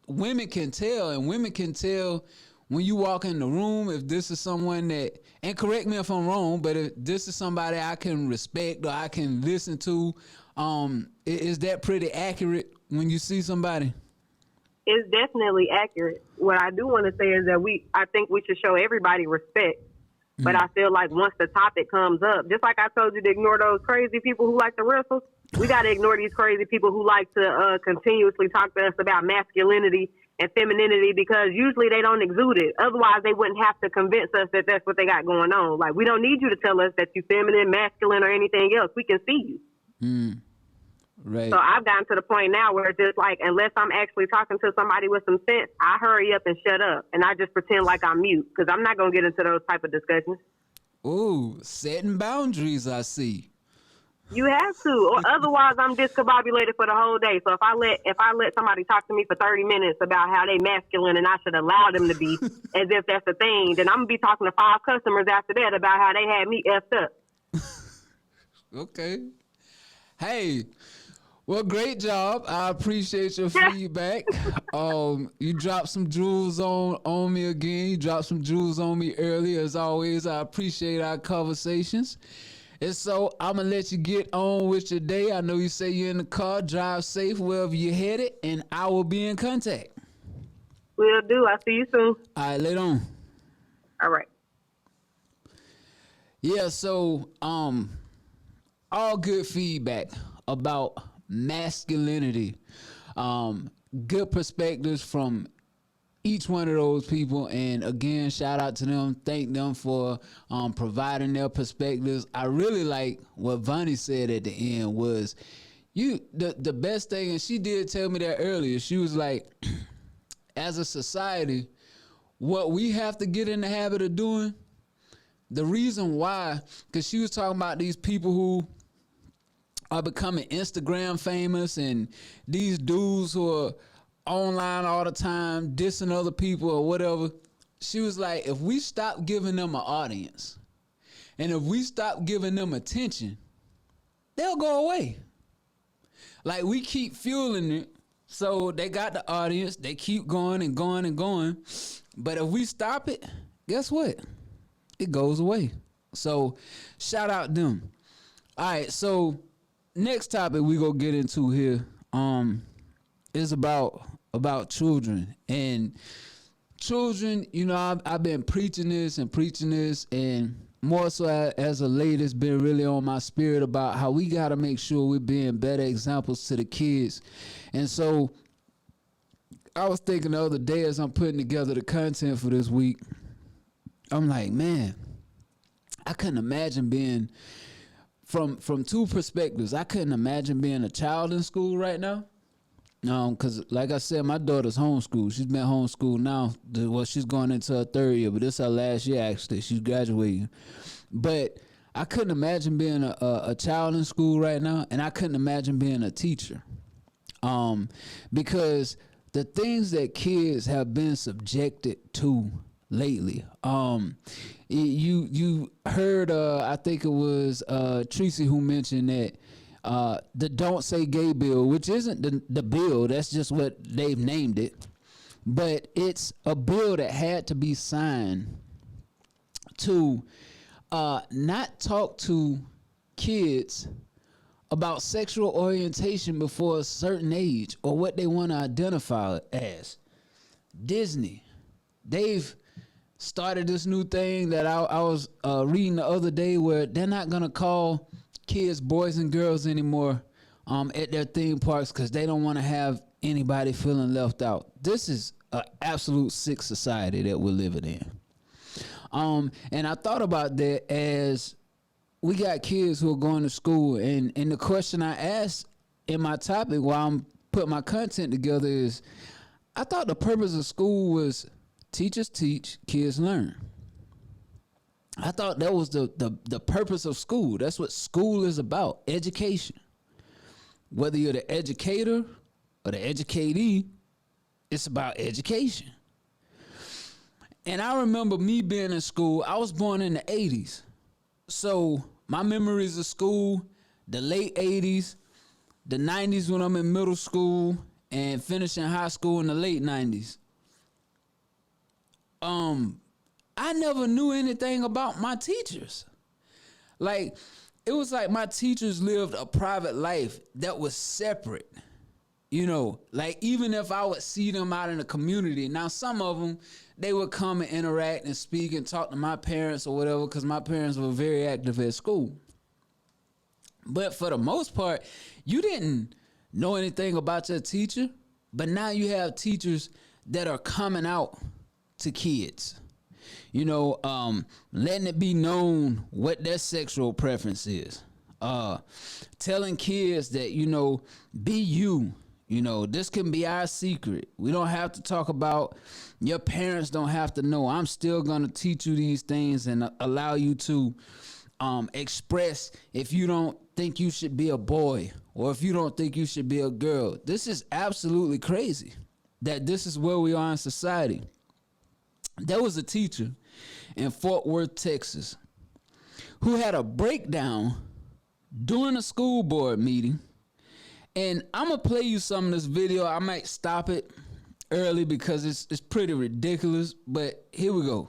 [SPEAKER 1] women can tell, and women can tell when you walk in the room if this is someone that, and correct me if I'm wrong, but if this is somebody I can respect or I can listen to, is that pretty accurate when you see somebody?
[SPEAKER 5] It's definitely accurate. What I do want to say is that I think we should show everybody respect. But I feel like once the topic comes up, just like I told you to ignore those crazy people who like to wrestle, we got to ignore these crazy people who like to continuously talk to us about masculinity and femininity, because usually they don't exude it. Otherwise, they wouldn't have to convince us that that's what they got going on. Like, we don't need you to tell us that you're feminine, masculine, or anything else. We can see you.
[SPEAKER 1] Right.
[SPEAKER 5] So I've gotten to the point now where it's just like, unless I'm actually talking to somebody with some sense, I hurry up and shut up. And I just pretend like I'm mute, because I'm not going to get into those type of discussions.
[SPEAKER 1] Ooh, setting boundaries, I see.
[SPEAKER 5] You have to, or otherwise I'm discombobulated for the whole day. So if I let somebody talk to me for 30 minutes about how they masculine and I should allow them to be, as if that's a thing, then I'm gonna be talking to 5 customers after that about how they had me effed up.
[SPEAKER 1] Okay. Hey, well, great job. I appreciate your feedback. You dropped some jewels on me again. You dropped some jewels on me earlier. As always, I appreciate our conversations. And so I'm going to let you get on with your day. I know you say you're in the car. Drive safe wherever you're headed, and I will be in contact.
[SPEAKER 5] Will do. I'll see you soon.
[SPEAKER 1] All right, later on.
[SPEAKER 5] All right.
[SPEAKER 1] Yeah, so all good feedback about masculinity. Good perspectives from each one of those people, and again, shout out to them. Thank them for providing their perspectives. I really like what Vonnie said at the end was the best thing, and she did tell me that earlier. She was like, as a society, what we have to get in the habit of doing, the reason why, because she was talking about these people who are becoming Instagram famous and these dudes who are online all the time, dissing other people or whatever. She was like, if we stop giving them an audience and if we stop giving them attention, they'll go away. Like, we keep fueling it, so they got the audience, they keep going and going and going. But if we stop it, guess what? It goes away. So shout out them. All right, so next topic we gonna get into here is about children. And children, you know, I've been preaching this, and more so as a lady, it's been really on my spirit about how we got to make sure we're being better examples to the kids. And so I was thinking the other day as I'm putting together the content for this week, I'm like, man, I couldn't imagine being, from 2 perspectives, I couldn't imagine being a child in school right now. Because like I said, my daughter's homeschooled. She's been homeschooled now. Well, she's going into her 3rd year, but this is her last year, actually. She's graduating. But I couldn't imagine being a child in school right now, and I couldn't imagine being a teacher. Because the things that kids have been subjected to lately, you heard, I think it was Tracy who mentioned that the Don't Say Gay bill, which isn't the bill, that's just what they've named it, but it's a bill that had to be signed to not talk to kids about sexual orientation before a certain age or what they want to identify as. Disney, they've started this new thing that I was reading the other day, where they're not going to call kids boys and girls anymore at their theme parks because they don't want to have anybody feeling left out. This is an absolute sick society that we're living in. And I thought about that as we got kids who are going to school, and the question I asked in my topic while I'm putting my content together is, I thought the purpose of school was teachers teach, kids learn. I thought that was the purpose of school. That's what school is about, education. Whether you're the educator or the educatee, it's about education. And I remember me being in school. I was born in the 80s. So my memories of school, the late 80s, the 90s when I'm in middle school, and finishing high school in the late 90s. I never knew anything about my teachers. Like, it was like my teachers lived a private life that was separate. You know, like even if I would see them out in the community, now some of them, they would come and interact and speak and talk to my parents or whatever, because my parents were very active at school. But for the most part, you didn't know anything about your teacher, but now you have teachers that are coming out to kids. You know, letting it be known what their sexual preference is. Telling kids that, you know, be you. You know, this can be our secret. We don't have to talk about, your parents don't have to know. I'm still going to teach you these things and allow you to express if you don't think you should be a boy or if you don't think you should be a girl. This is absolutely crazy that this is where we are in society. There was a teacher in Fort Worth, Texas, who had a breakdown during a school board meeting. And I'm going to play you some of this video. I might stop it early because it's pretty ridiculous, but here we go.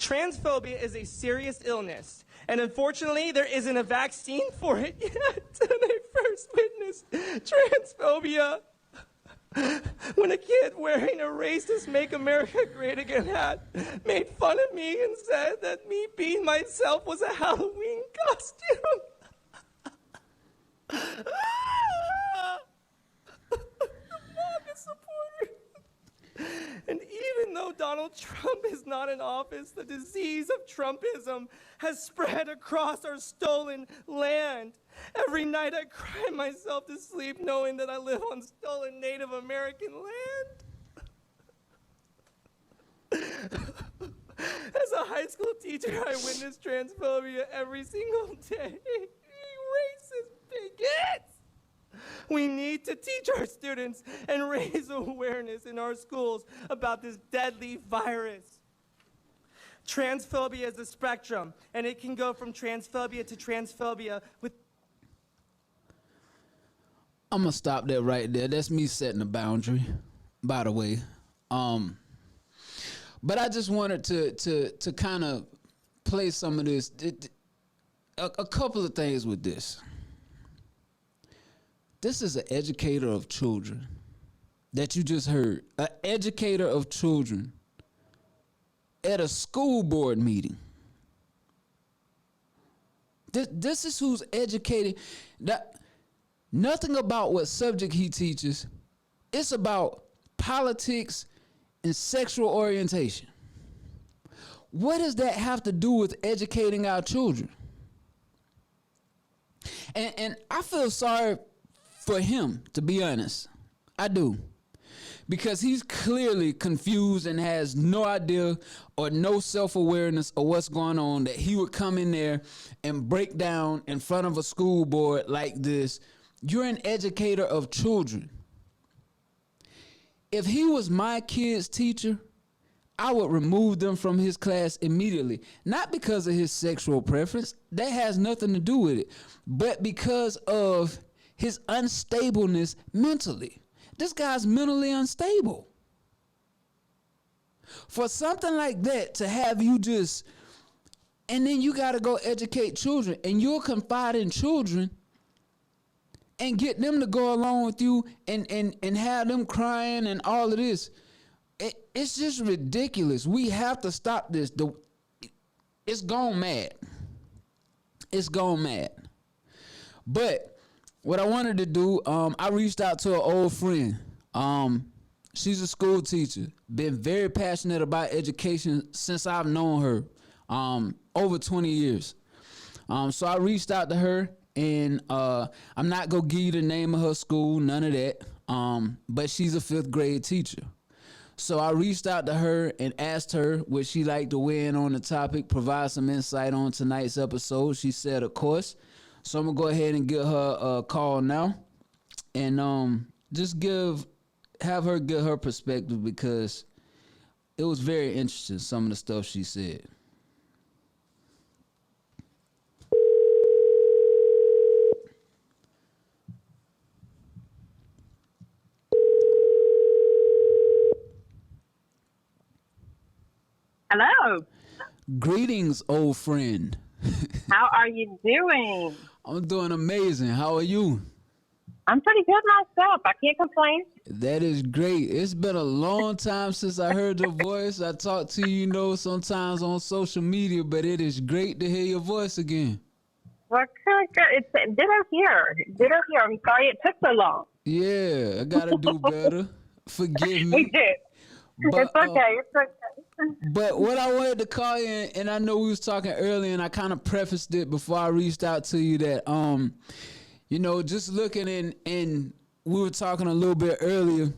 [SPEAKER 6] Transphobia is a serious illness, and unfortunately, there isn't a vaccine for it yet. And I first witnessed transphobia when a kid wearing a racist Make America Great Again hat made fun of me and said that me being myself was a Halloween costume. And even though Donald Trump is not in office, the disease of Trumpism has spread across our stolen land. Every night I cry myself to sleep knowing that I live on stolen Native American land. As a high school teacher, I witnessed transphobia every single day. Racist bigots! We need to teach our students and raise awareness in our schools about this deadly virus. Transphobia is a spectrum, and it can go from transphobia to transphobia with...
[SPEAKER 1] I'm going to stop that right there. That's me setting a boundary, by the way. But I just wanted to kind of play some of this, a couple of things with this. This is an educator of children that you just heard. An educator of children at a school board meeting. This is who's educating. Nothing about what subject he teaches. It's about politics and sexual orientation. What does that have to do with educating our children? And I feel sorry for him, to be honest. I do. Because he's clearly confused and has no idea or no self-awareness of what's going on, that he would come in there and break down in front of a school board like this. You're an educator of children. If he was my kid's teacher, I would remove them from his class immediately. Not because of his sexual preference. That has nothing to do with it. But because of his unstableness mentally. This guy's mentally unstable. For something like that to have you just, and then you got to go educate children, and you'll confide in children and get them to go along with you and have them crying and all of this. It's just ridiculous. We have to stop this. It's gone mad. It's gone mad. But what I wanted to do, I reached out to an old friend. She's a school teacher, been very passionate about education since I've known her, over 20 years. So I reached out to her, and I'm not going to give you the name of her school, none of that, but she's a 5th grade teacher. So I reached out to her and asked her would she like to weigh in on the topic, provide some insight on tonight's episode. She said, of course. So I'm going to go ahead and give her a call now and just have her give her perspective, because it was very interesting, some of the stuff she said.
[SPEAKER 5] Hello.
[SPEAKER 1] Greetings, old friend.
[SPEAKER 5] How are you doing?
[SPEAKER 1] I'm doing amazing. How are you?
[SPEAKER 5] I'm pretty good myself. I can't complain.
[SPEAKER 1] That is great. It's been a long time since I heard your voice. I talk to you, sometimes on social media, but it is great to hear your voice again.
[SPEAKER 5] Well, good. It's ditto here. Ditto here. I'm sorry it took so long.
[SPEAKER 1] Yeah, I gotta do better. Forgive me.
[SPEAKER 5] We did.
[SPEAKER 1] But,
[SPEAKER 5] It's okay. It's okay.
[SPEAKER 1] But what I wanted to call you, and I know we was talking earlier, and I kind of prefaced it before I reached out to you that, just looking in, we were talking a little bit earlier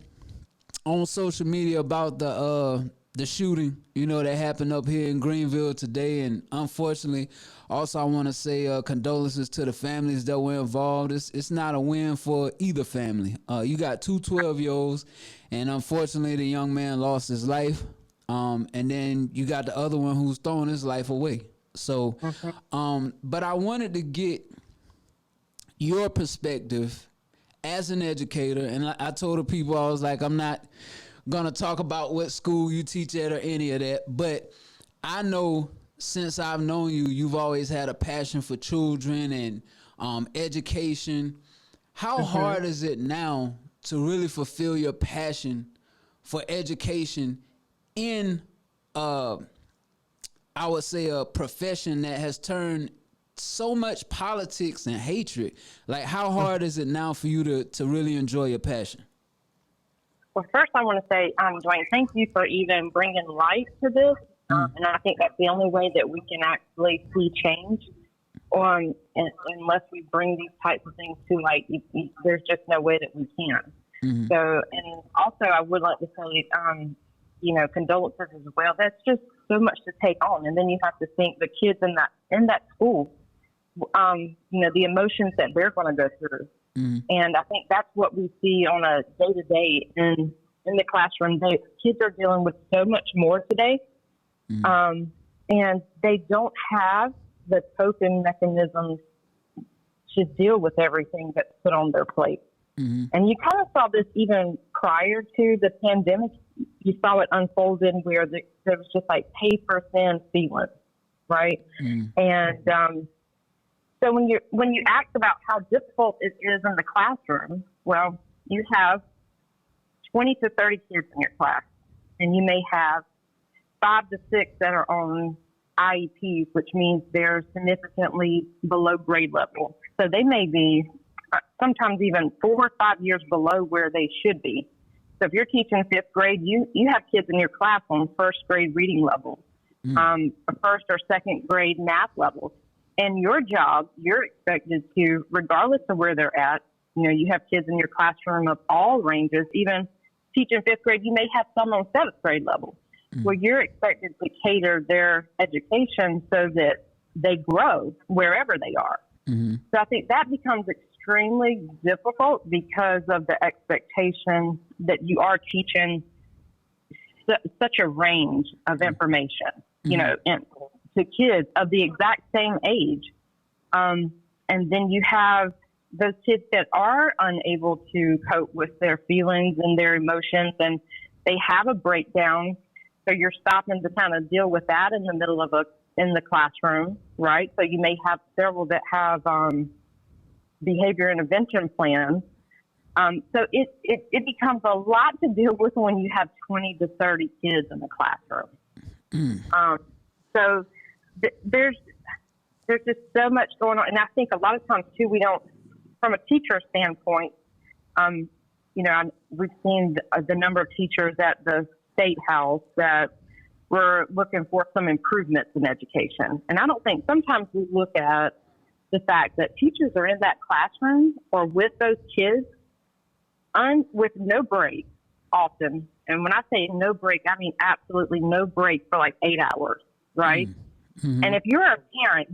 [SPEAKER 1] on social media about the shooting, that happened up here in Greenville today, and unfortunately, also I want to say condolences to the families that were involved. It's not a win for either family. You got two 12-year-olds, and unfortunately, the young man lost his life. And then you got the other one who's throwing his life away. So, but I wanted to get your perspective as an educator. And I told the people, I was like, I'm not going to talk about what school you teach at or any of that. But I know since I've known you, you've always had a passion for children and education. How hard is it now to really fulfill your passion for education in I would say a profession that has turned so much politics and hatred? Like, how hard is it now for you to really enjoy your passion?
[SPEAKER 5] Well, first I want to say, Dwayne, thank you for even bringing light to this. And I think that's the only way that we can actually see change unless we bring these types of things to light. There's just no way that we can. So, and also I would like to say, condolences as well. That's just so much to take on. And then you have to think the kids in that school, the emotions that they're going to go through. And I think that's what we see on a day-to-day in the classroom. Kids are dealing with so much more today. And they don't have the coping mechanisms to deal with everything that's put on their plate. And you kind of saw this even prior to the pandemic. You saw it unfolding where there was just like paper thin feelings, right? And so when you ask about how difficult it is in the classroom, well, you have 20 to 30 kids in your class, and you may have 5 to 6 that are on IEPs, which means they're significantly below grade level. So they may be sometimes even 4 or 5 years below where they should be. So if you're teaching 5th grade, you have kids in your class on first grade reading level, first or second grade math levels. And your job, you're expected to, regardless of where they're at, you have kids in your classroom of all ranges. Even teaching 5th grade, you may have some on 7th grade level, where you're expected to cater their education so that they grow wherever they are. So I think that becomes extremely difficult because of the expectation that you are teaching such a range of information, and to kids of the exact same age. And then you have those kids that are unable to cope with their feelings and their emotions, and they have a breakdown. So you're stopping to kind of deal with that in the middle of in the classroom, right? So you may have several that have behavior intervention plans. So it becomes a lot to deal with when you have 20 to 30 kids in the classroom. So there's just so much going on. And I think a lot of times too, we don't, from a teacher standpoint, we've seen the number of teachers at the State House that were looking for some improvements in education. And I don't think sometimes we look at the fact that teachers are in that classroom or with those kids with no break often. And when I say no break, I mean absolutely no break for like 8 hours, right? And if you're a parent,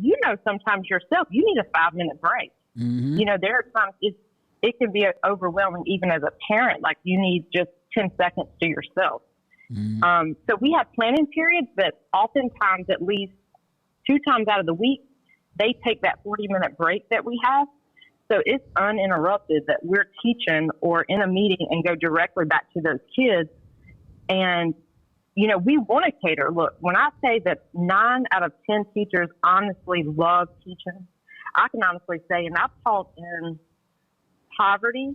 [SPEAKER 5] sometimes yourself, you need a 5-minute break. There are times it can be overwhelming even as a parent, like you need just 10 seconds to yourself. So we have planning periods, but oftentimes at least 2 times out of the week, they take that 40-minute break that we have. So it's uninterrupted that we're teaching or in a meeting and go directly back to those kids. And, we want to cater. Look, when I say that 9 out of 10 teachers honestly love teaching, I can honestly say, and I've taught in poverty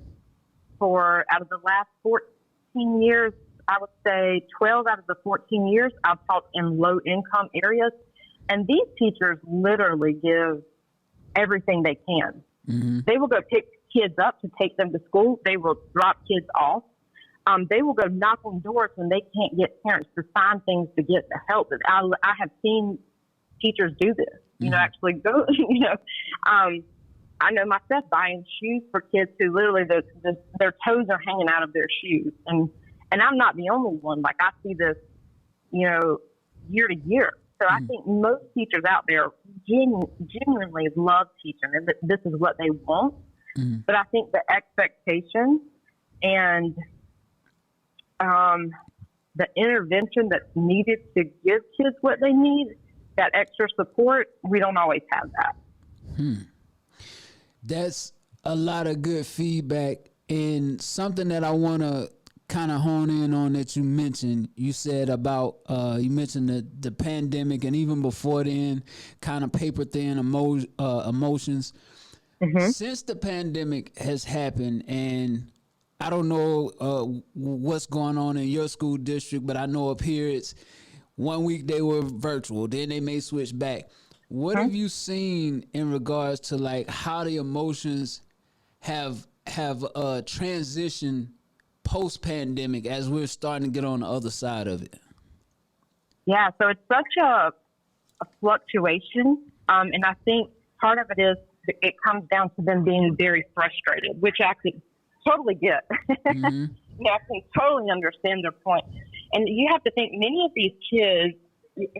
[SPEAKER 5] for out of the last 14 years, I would say 12 out of the 14 years I've taught in low income areas. And these teachers literally give everything they can. Mm-hmm. They will go pick kids up to take them to school. They will drop kids off. They will go knock on doors when they can't get parents to sign things to get the help. I have seen teachers do this, you know, actually go, you know. I know myself buying shoes for kids who literally their toes are hanging out of their shoes. And I'm not the only one. Like, I see this, you know, year to year. So I think most teachers out there genuinely love teaching, and this is what they want. But I think the expectation and the intervention that's needed to give kids what they need, that extra support, we don't always have that.
[SPEAKER 1] That's a lot of good feedback, and something that I want to kind of hone in on that you mentioned. You said about you mentioned the pandemic, and even before then, kind of paper thin emotions. Since the pandemic has happened, and I don't know what's going on in your school district, but I know up here it's 1 week they were virtual, then they may switch back. What have you seen in regards to like how the emotions have transitioned post-pandemic as we're starting to get on the other side of it?
[SPEAKER 5] Yeah, so it's such a fluctuation, and I think part of it is it comes down to them being very frustrated, which I could totally get. Yeah, I can totally understand their point. And you have to think many of these kids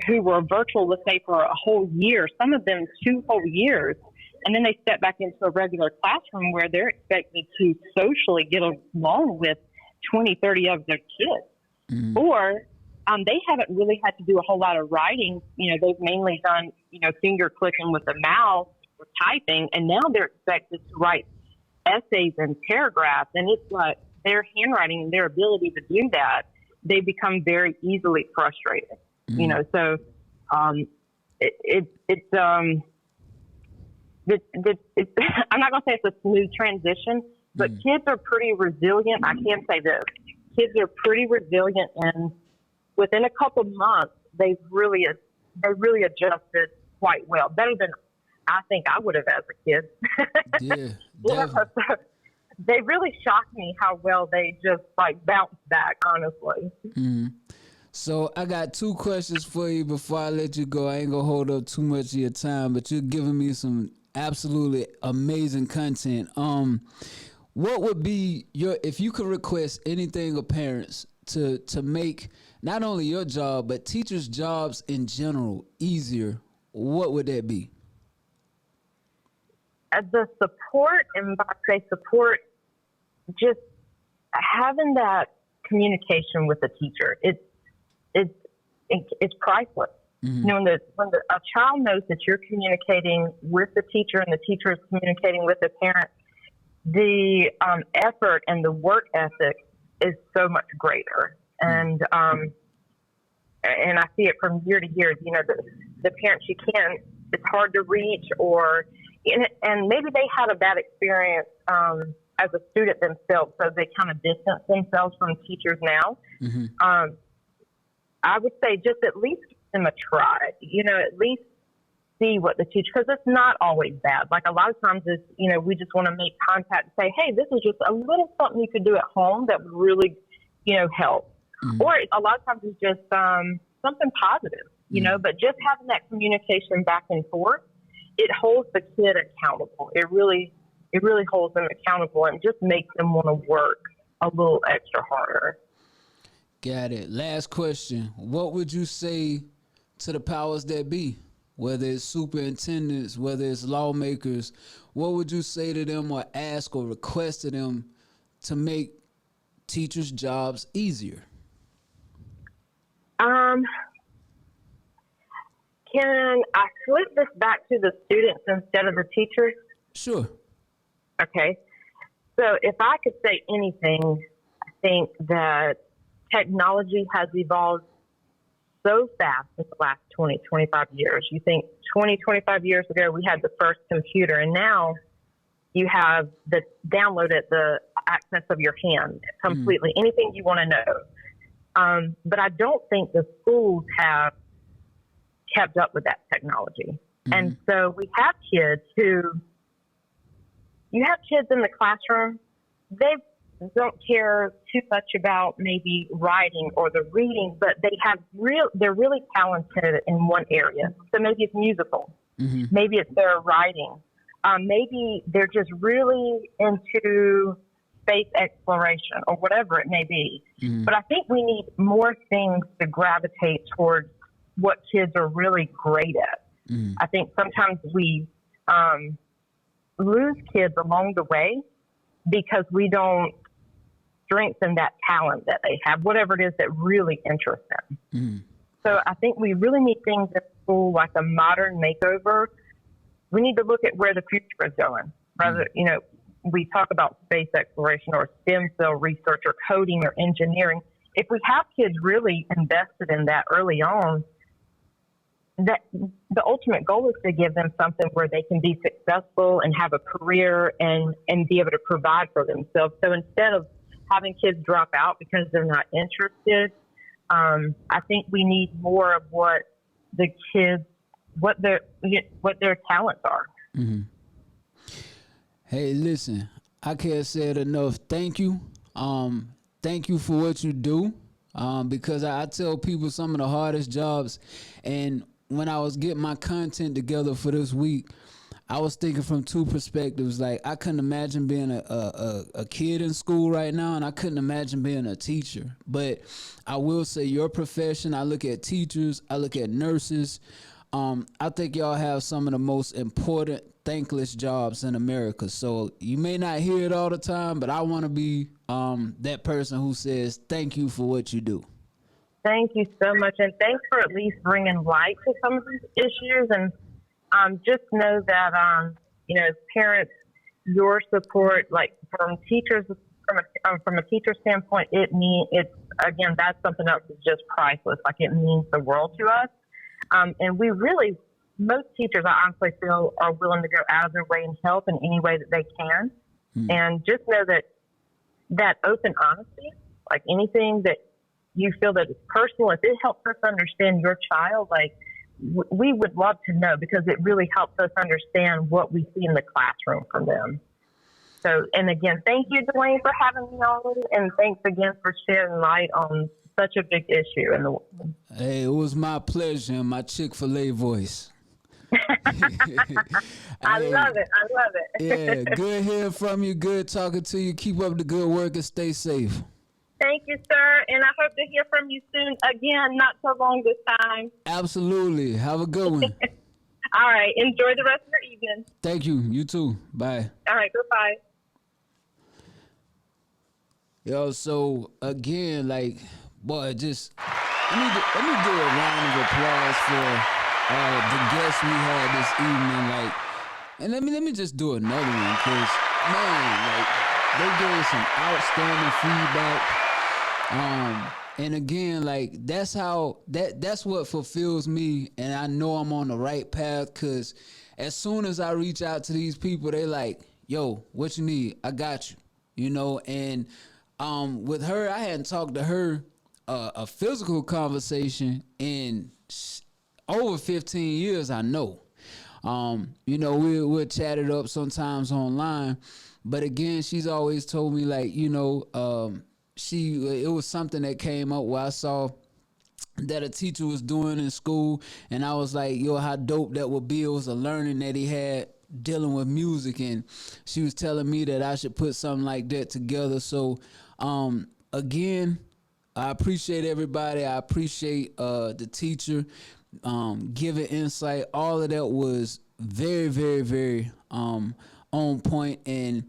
[SPEAKER 5] who were virtual, let's say, for a whole year, some of them 2 whole years, and then they step back into a regular classroom where they're expected to socially get along with 20, 30 of their kids. Or they haven't really had to do a whole lot of writing. You know, they've mainly done, you know, finger clicking with the mouse or typing, and now they're expected to write essays and paragraphs, and it's like their handwriting and their ability to do that, they become very easily frustrated. You know, so it's I'm not gonna say it's a smooth transition, but kids are pretty resilient. I can say this: kids are pretty resilient, and within a couple of months, they really adjusted quite well, better than I think I would have as a kid. Yeah, so they really shocked me how well they just like bounced back, honestly.
[SPEAKER 1] So I got 2 questions for you before I let you go. I ain't gonna hold up too much of your time, but you're giving me some absolutely amazing content. What would be if you could request anything of parents to make not only your job but teachers' jobs in general easier, what would that be?
[SPEAKER 5] The support, and by say support, just having that communication with the teacher. It's priceless. You know, when a child knows that you're communicating with the teacher and the teacher is communicating with the parent, the effort and the work ethic is so much greater. And I see it from year to year. You know, the parents it's hard to reach, and maybe they had a bad experience as a student themselves, so they kind of distance themselves from teachers now. I would say just at least give them a try, you know, at least see what the teacher, because it's not always bad. Like a lot of times it's, you know, we just want to make contact and say, hey, this is just a little something you could do at home that would really, you know, help. Or a lot of times it's just something positive, you know, but just having that communication back and forth, it holds the kid accountable. It really holds them accountable and just makes them want to work a little extra harder.
[SPEAKER 1] Got it. Last question. What would you say to the powers that be, whether it's superintendents, whether it's lawmakers? What would you say to them or ask or request of them to make teachers' jobs easier?
[SPEAKER 5] Can I flip this back to the students instead of the teachers?
[SPEAKER 1] Sure.
[SPEAKER 5] Okay. So if I could say anything, I think that technology has evolved so fast in the last 20, 25 years. You think 20, 25 years ago, we had the first computer, and now
[SPEAKER 7] You have the download at the access of your hand completely, anything you want to know. But I don't think the schools have kept up with that technology. And so you have kids in the classroom, they don't care too much about maybe writing or the reading, but they're really talented in one area. So maybe it's musical, maybe it's their writing, maybe they're just really into space exploration or whatever it may be. But I think we need more things to gravitate towards what kids are really great at. I think sometimes we lose kids along the way because we don't strengthen that talent that they have, whatever it is that really interests them. So I think we really need things at school like a modern makeover. We need to look at where the future is going. Rather, we talk about space exploration or stem cell research or coding or engineering. If we have kids really invested in that early on, that the ultimate goal is to give them something where they can be successful and have a career and be able to provide for themselves. So instead of having kids drop out because they're not interested, I think we need more of what the kids, what their talents are.
[SPEAKER 1] Hey, listen, I can't say it enough. Thank you. Thank you for what you do. Because I tell people some of the hardest jobs, and when I was getting my content together for this week, I was thinking from two perspectives. Like, I couldn't imagine being a kid in school right now, and I couldn't imagine being a teacher. But I will say your profession, I look at teachers, I look at nurses. I think y'all have some of the most important, thankless jobs in America. So you may not hear it all the time, but I want to be that person who says thank you for what you do.
[SPEAKER 7] Thank you so much, and thanks for at least bringing light to some of these issues. And just know that, as parents, your support, like from teachers, from a teacher standpoint, it's again, that's something else that's just priceless. Like, it means the world to us. And we really, most teachers, I honestly feel, are willing to go out of their way and help in any way that they can. And just know that open honesty, like anything that you feel that is personal, if it helps us understand your child, like we would love to know, because it really helps us understand what we see in the classroom from them. So, and again, thank you, Dwayne, for having me on, and thanks again for shedding light on such a big issue in the world.
[SPEAKER 1] Hey, it was my pleasure in my Chick-fil-A voice.
[SPEAKER 7] I love it.
[SPEAKER 1] Yeah, good hearing from you, good talking to you. Keep up the good work and stay safe.
[SPEAKER 7] Thank you, sir, and I hope to hear from you soon again, not so long this time.
[SPEAKER 1] Absolutely. Have a good one.
[SPEAKER 7] All right. Enjoy the rest of your evening.
[SPEAKER 1] Thank you. You too. Bye.
[SPEAKER 7] All right. Goodbye.
[SPEAKER 1] Yo, so again, like, boy, just let me do a round of applause for the guests we had this evening. Like, and let me just do another one, because man, like, they gave some outstanding feedback. And again, like, that's what fulfills me, and I know I'm on the right path, because as soon as I reach out to these people, they like, yo, what you need? I got you, and with her, I hadn't talked to her a physical conversation in over 15 years, I know. We'll chat it up sometimes online, but again, she's always told me, like, it was something that came up where I saw that a teacher was doing in school, and I was like, yo, how dope that would be. It was a learning that he had dealing with music, and she was telling me that I should put something like that together. So again, I appreciate everybody. I appreciate the teacher giving insight. All of that was very, very, very on point. And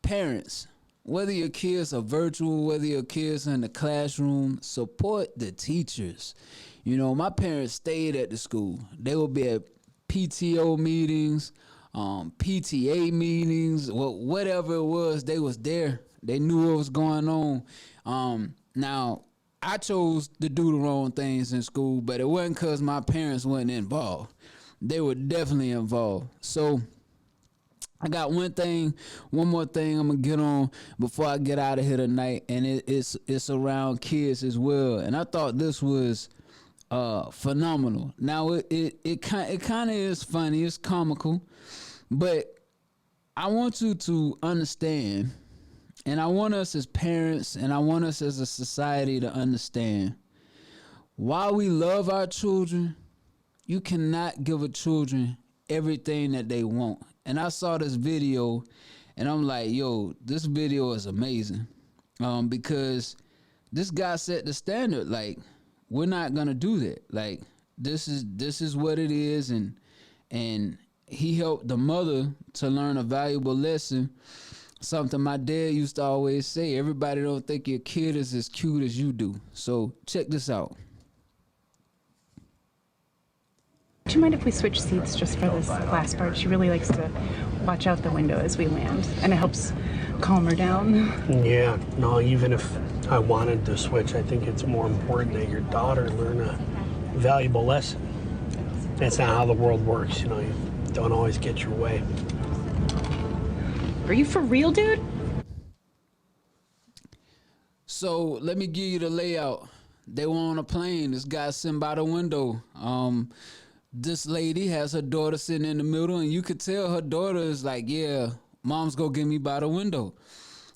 [SPEAKER 1] parents, whether your kids are virtual, whether your kids are in the classroom, support the teachers. My parents stayed at the school. They would be at PTO meetings, PTA meetings, whatever it was, they was there. They knew what was going on. Now, I chose to do the wrong things in school, but it wasn't because my parents weren't involved. They were definitely involved. So I got one more thing I'm gonna get on before I get out of here tonight, and it's around kids as well. And I thought this was phenomenal. Now it kind of is funny, it's comical, but I want you to understand, and I want us as parents, and I want us as a society to understand, while we love our children, you cannot give a children everything that they want. And I saw this video, and I'm like, yo, this video is amazing, because this guy set the standard. Like, we're not gonna do that. Like, this is what it is, and he helped the mother to learn a valuable lesson. Something my dad used to always say: everybody don't think your kid is as cute as you do. So check this out.
[SPEAKER 8] Do you mind if we switch seats just for this last part? She really likes to watch out the window as we land, and it helps calm her down.
[SPEAKER 9] Yeah, no, even if I wanted to switch, I think it's more important that your daughter learn a valuable lesson. That's not how the world works, you know. You don't always get your way.
[SPEAKER 8] Are you for real, dude?
[SPEAKER 1] So let me give you the layout. They were on a plane. This guy sitting by the window. This lady has her daughter sitting in the middle, and you could tell her daughter is like, yeah, mom's gonna get me by the window.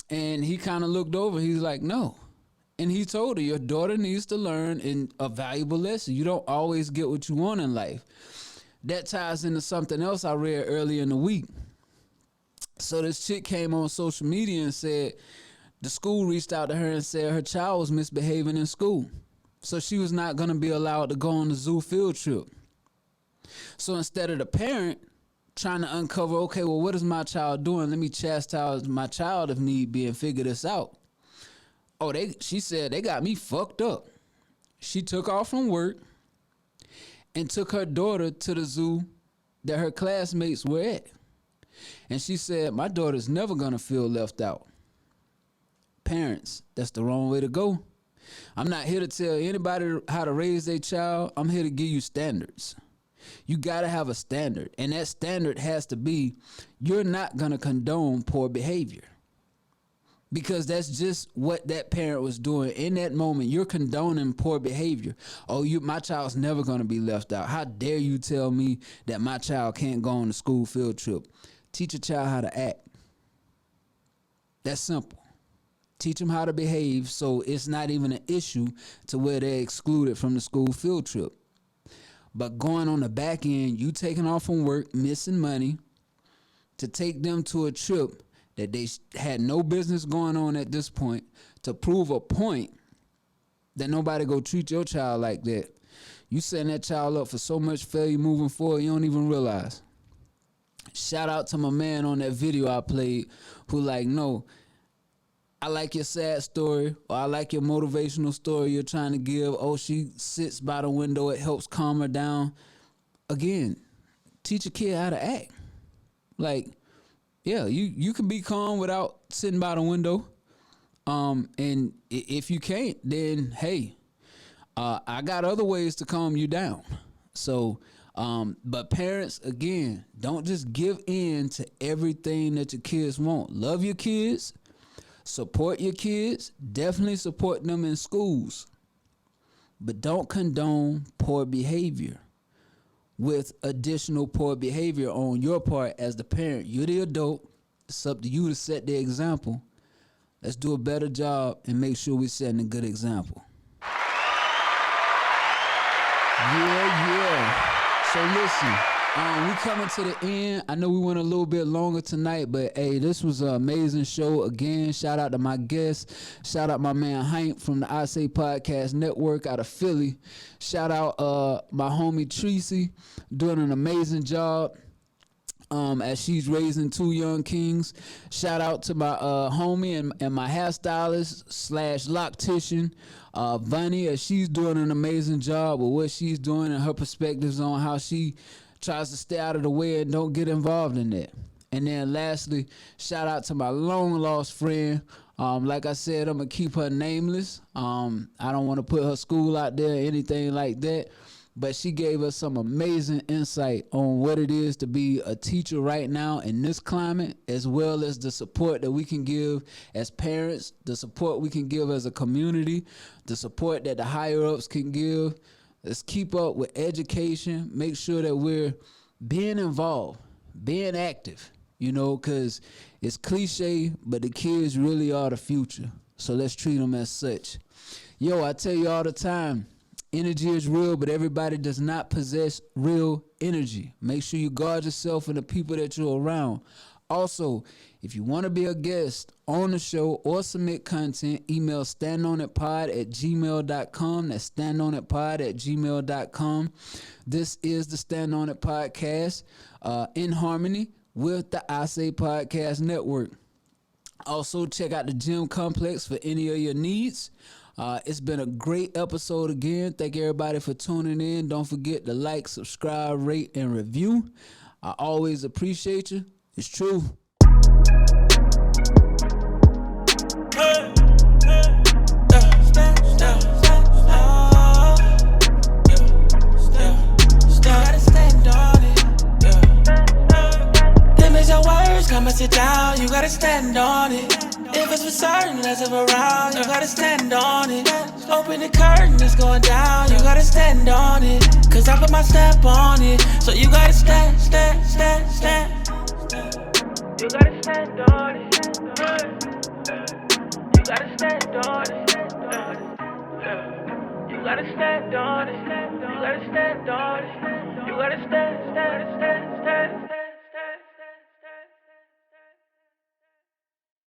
[SPEAKER 1] And he kind of looked over. He's like, no. And he told her, your daughter needs to learn a valuable lesson. You don't always get what you want in life. That ties into something else I read earlier in the week. So this chick came on social media and said the school reached out to her and said her child was misbehaving in school. So she was not going to be allowed to go on the zoo field trip. So instead of the parent trying to uncover, okay, well, what is my child doing? Let me chastise my child if need be and figure this out. Oh, she said, they got me fucked up. She took off from work and took her daughter to the zoo that her classmates were at. And she said, my daughter's never going to feel left out. Parents, that's the wrong way to go. I'm not here to tell anybody how to raise their child. I'm here to give you standards. You got to have a standard. And that standard has to be, you're not going to condone poor behavior. Because that's just what that parent was doing. In that moment, you're condoning poor behavior. Oh, my child's never going to be left out. How dare you tell me that my child can't go on the school field trip? Teach a child how to act. That's simple. Teach them how to behave so it's not even an issue to where they're excluded from the school field trip. But going on the back end, you taking off from work, missing money to take them to a trip that they had no business going on at this point, to prove a point that nobody go treat your child like that. You setting that child up for so much failure moving forward, you don't even realize. Shout out to my man on that video I played who like, no, I like your sad story, or I like your motivational story you're trying to give. Oh, she sits by the window, it helps calm her down. Again, teach a kid how to act. Like, yeah, you can be calm without sitting by the window. And if you can't, then hey, I got other ways to calm you down. So, but parents, again, don't just give in to everything that your kids want. Love your kids, support your kids, definitely support them in schools, but don't condone poor behavior with additional poor behavior on your part as the parent. You're the adult. It's up to you to set the example. Let's do a better job and make sure we're setting a good example. Yeah. So listen, we coming to the end. I know we went a little bit longer tonight, but hey, this was an amazing show. Again, shout out to my guests. Shout out my man Hank from the I Say Podcast Network out of Philly. Shout out my homie Tracy, doing an amazing job as she's raising two young kings. Shout out to my homie and my hairstylist / loctician, Vani, as she's doing an amazing job with what she's doing and her perspectives on how she tries to stay out of the way and don't get involved in that. And then lastly, shout out to my long lost friend. Like I said, I'm gonna keep her nameless. I don't want to put her school out there or anything like that. but she gave us some amazing insight on what it is to be a teacher right now in this climate, as well as the support that we can give as parents, the support we can give as a community, the support that the higher ups can give. Let's keep up with education, make sure that we're being involved, being active, because it's cliche, but the kids really are the future. So let's treat them as such. Yo, I tell you all the time, energy is real, but everybody does not possess real energy. Make sure you guard yourself and the people that you're around. Also, if you want to be a guest on the show or submit content, email standonitpod@gmail.com. That's standonitpod@gmail.com. This is the Stand On It podcast in harmony with the I Say Podcast Network. Also, check out the gym complex for any of your needs. It's been a great episode again. Thank everybody for tuning in. Don't forget to like, subscribe, rate, and review. I always appreciate you. It's true.
[SPEAKER 2] Come and sit down, you gotta stand on it. If it's for certain, less of around, you gotta stand on it. Open the curtain, it's going down, you gotta stand on it. Cause I put my stamp on it, so you gotta stand. You gotta stand on it. You gotta stand on it. You gotta stand on it. You gotta stand on it. You gotta stand.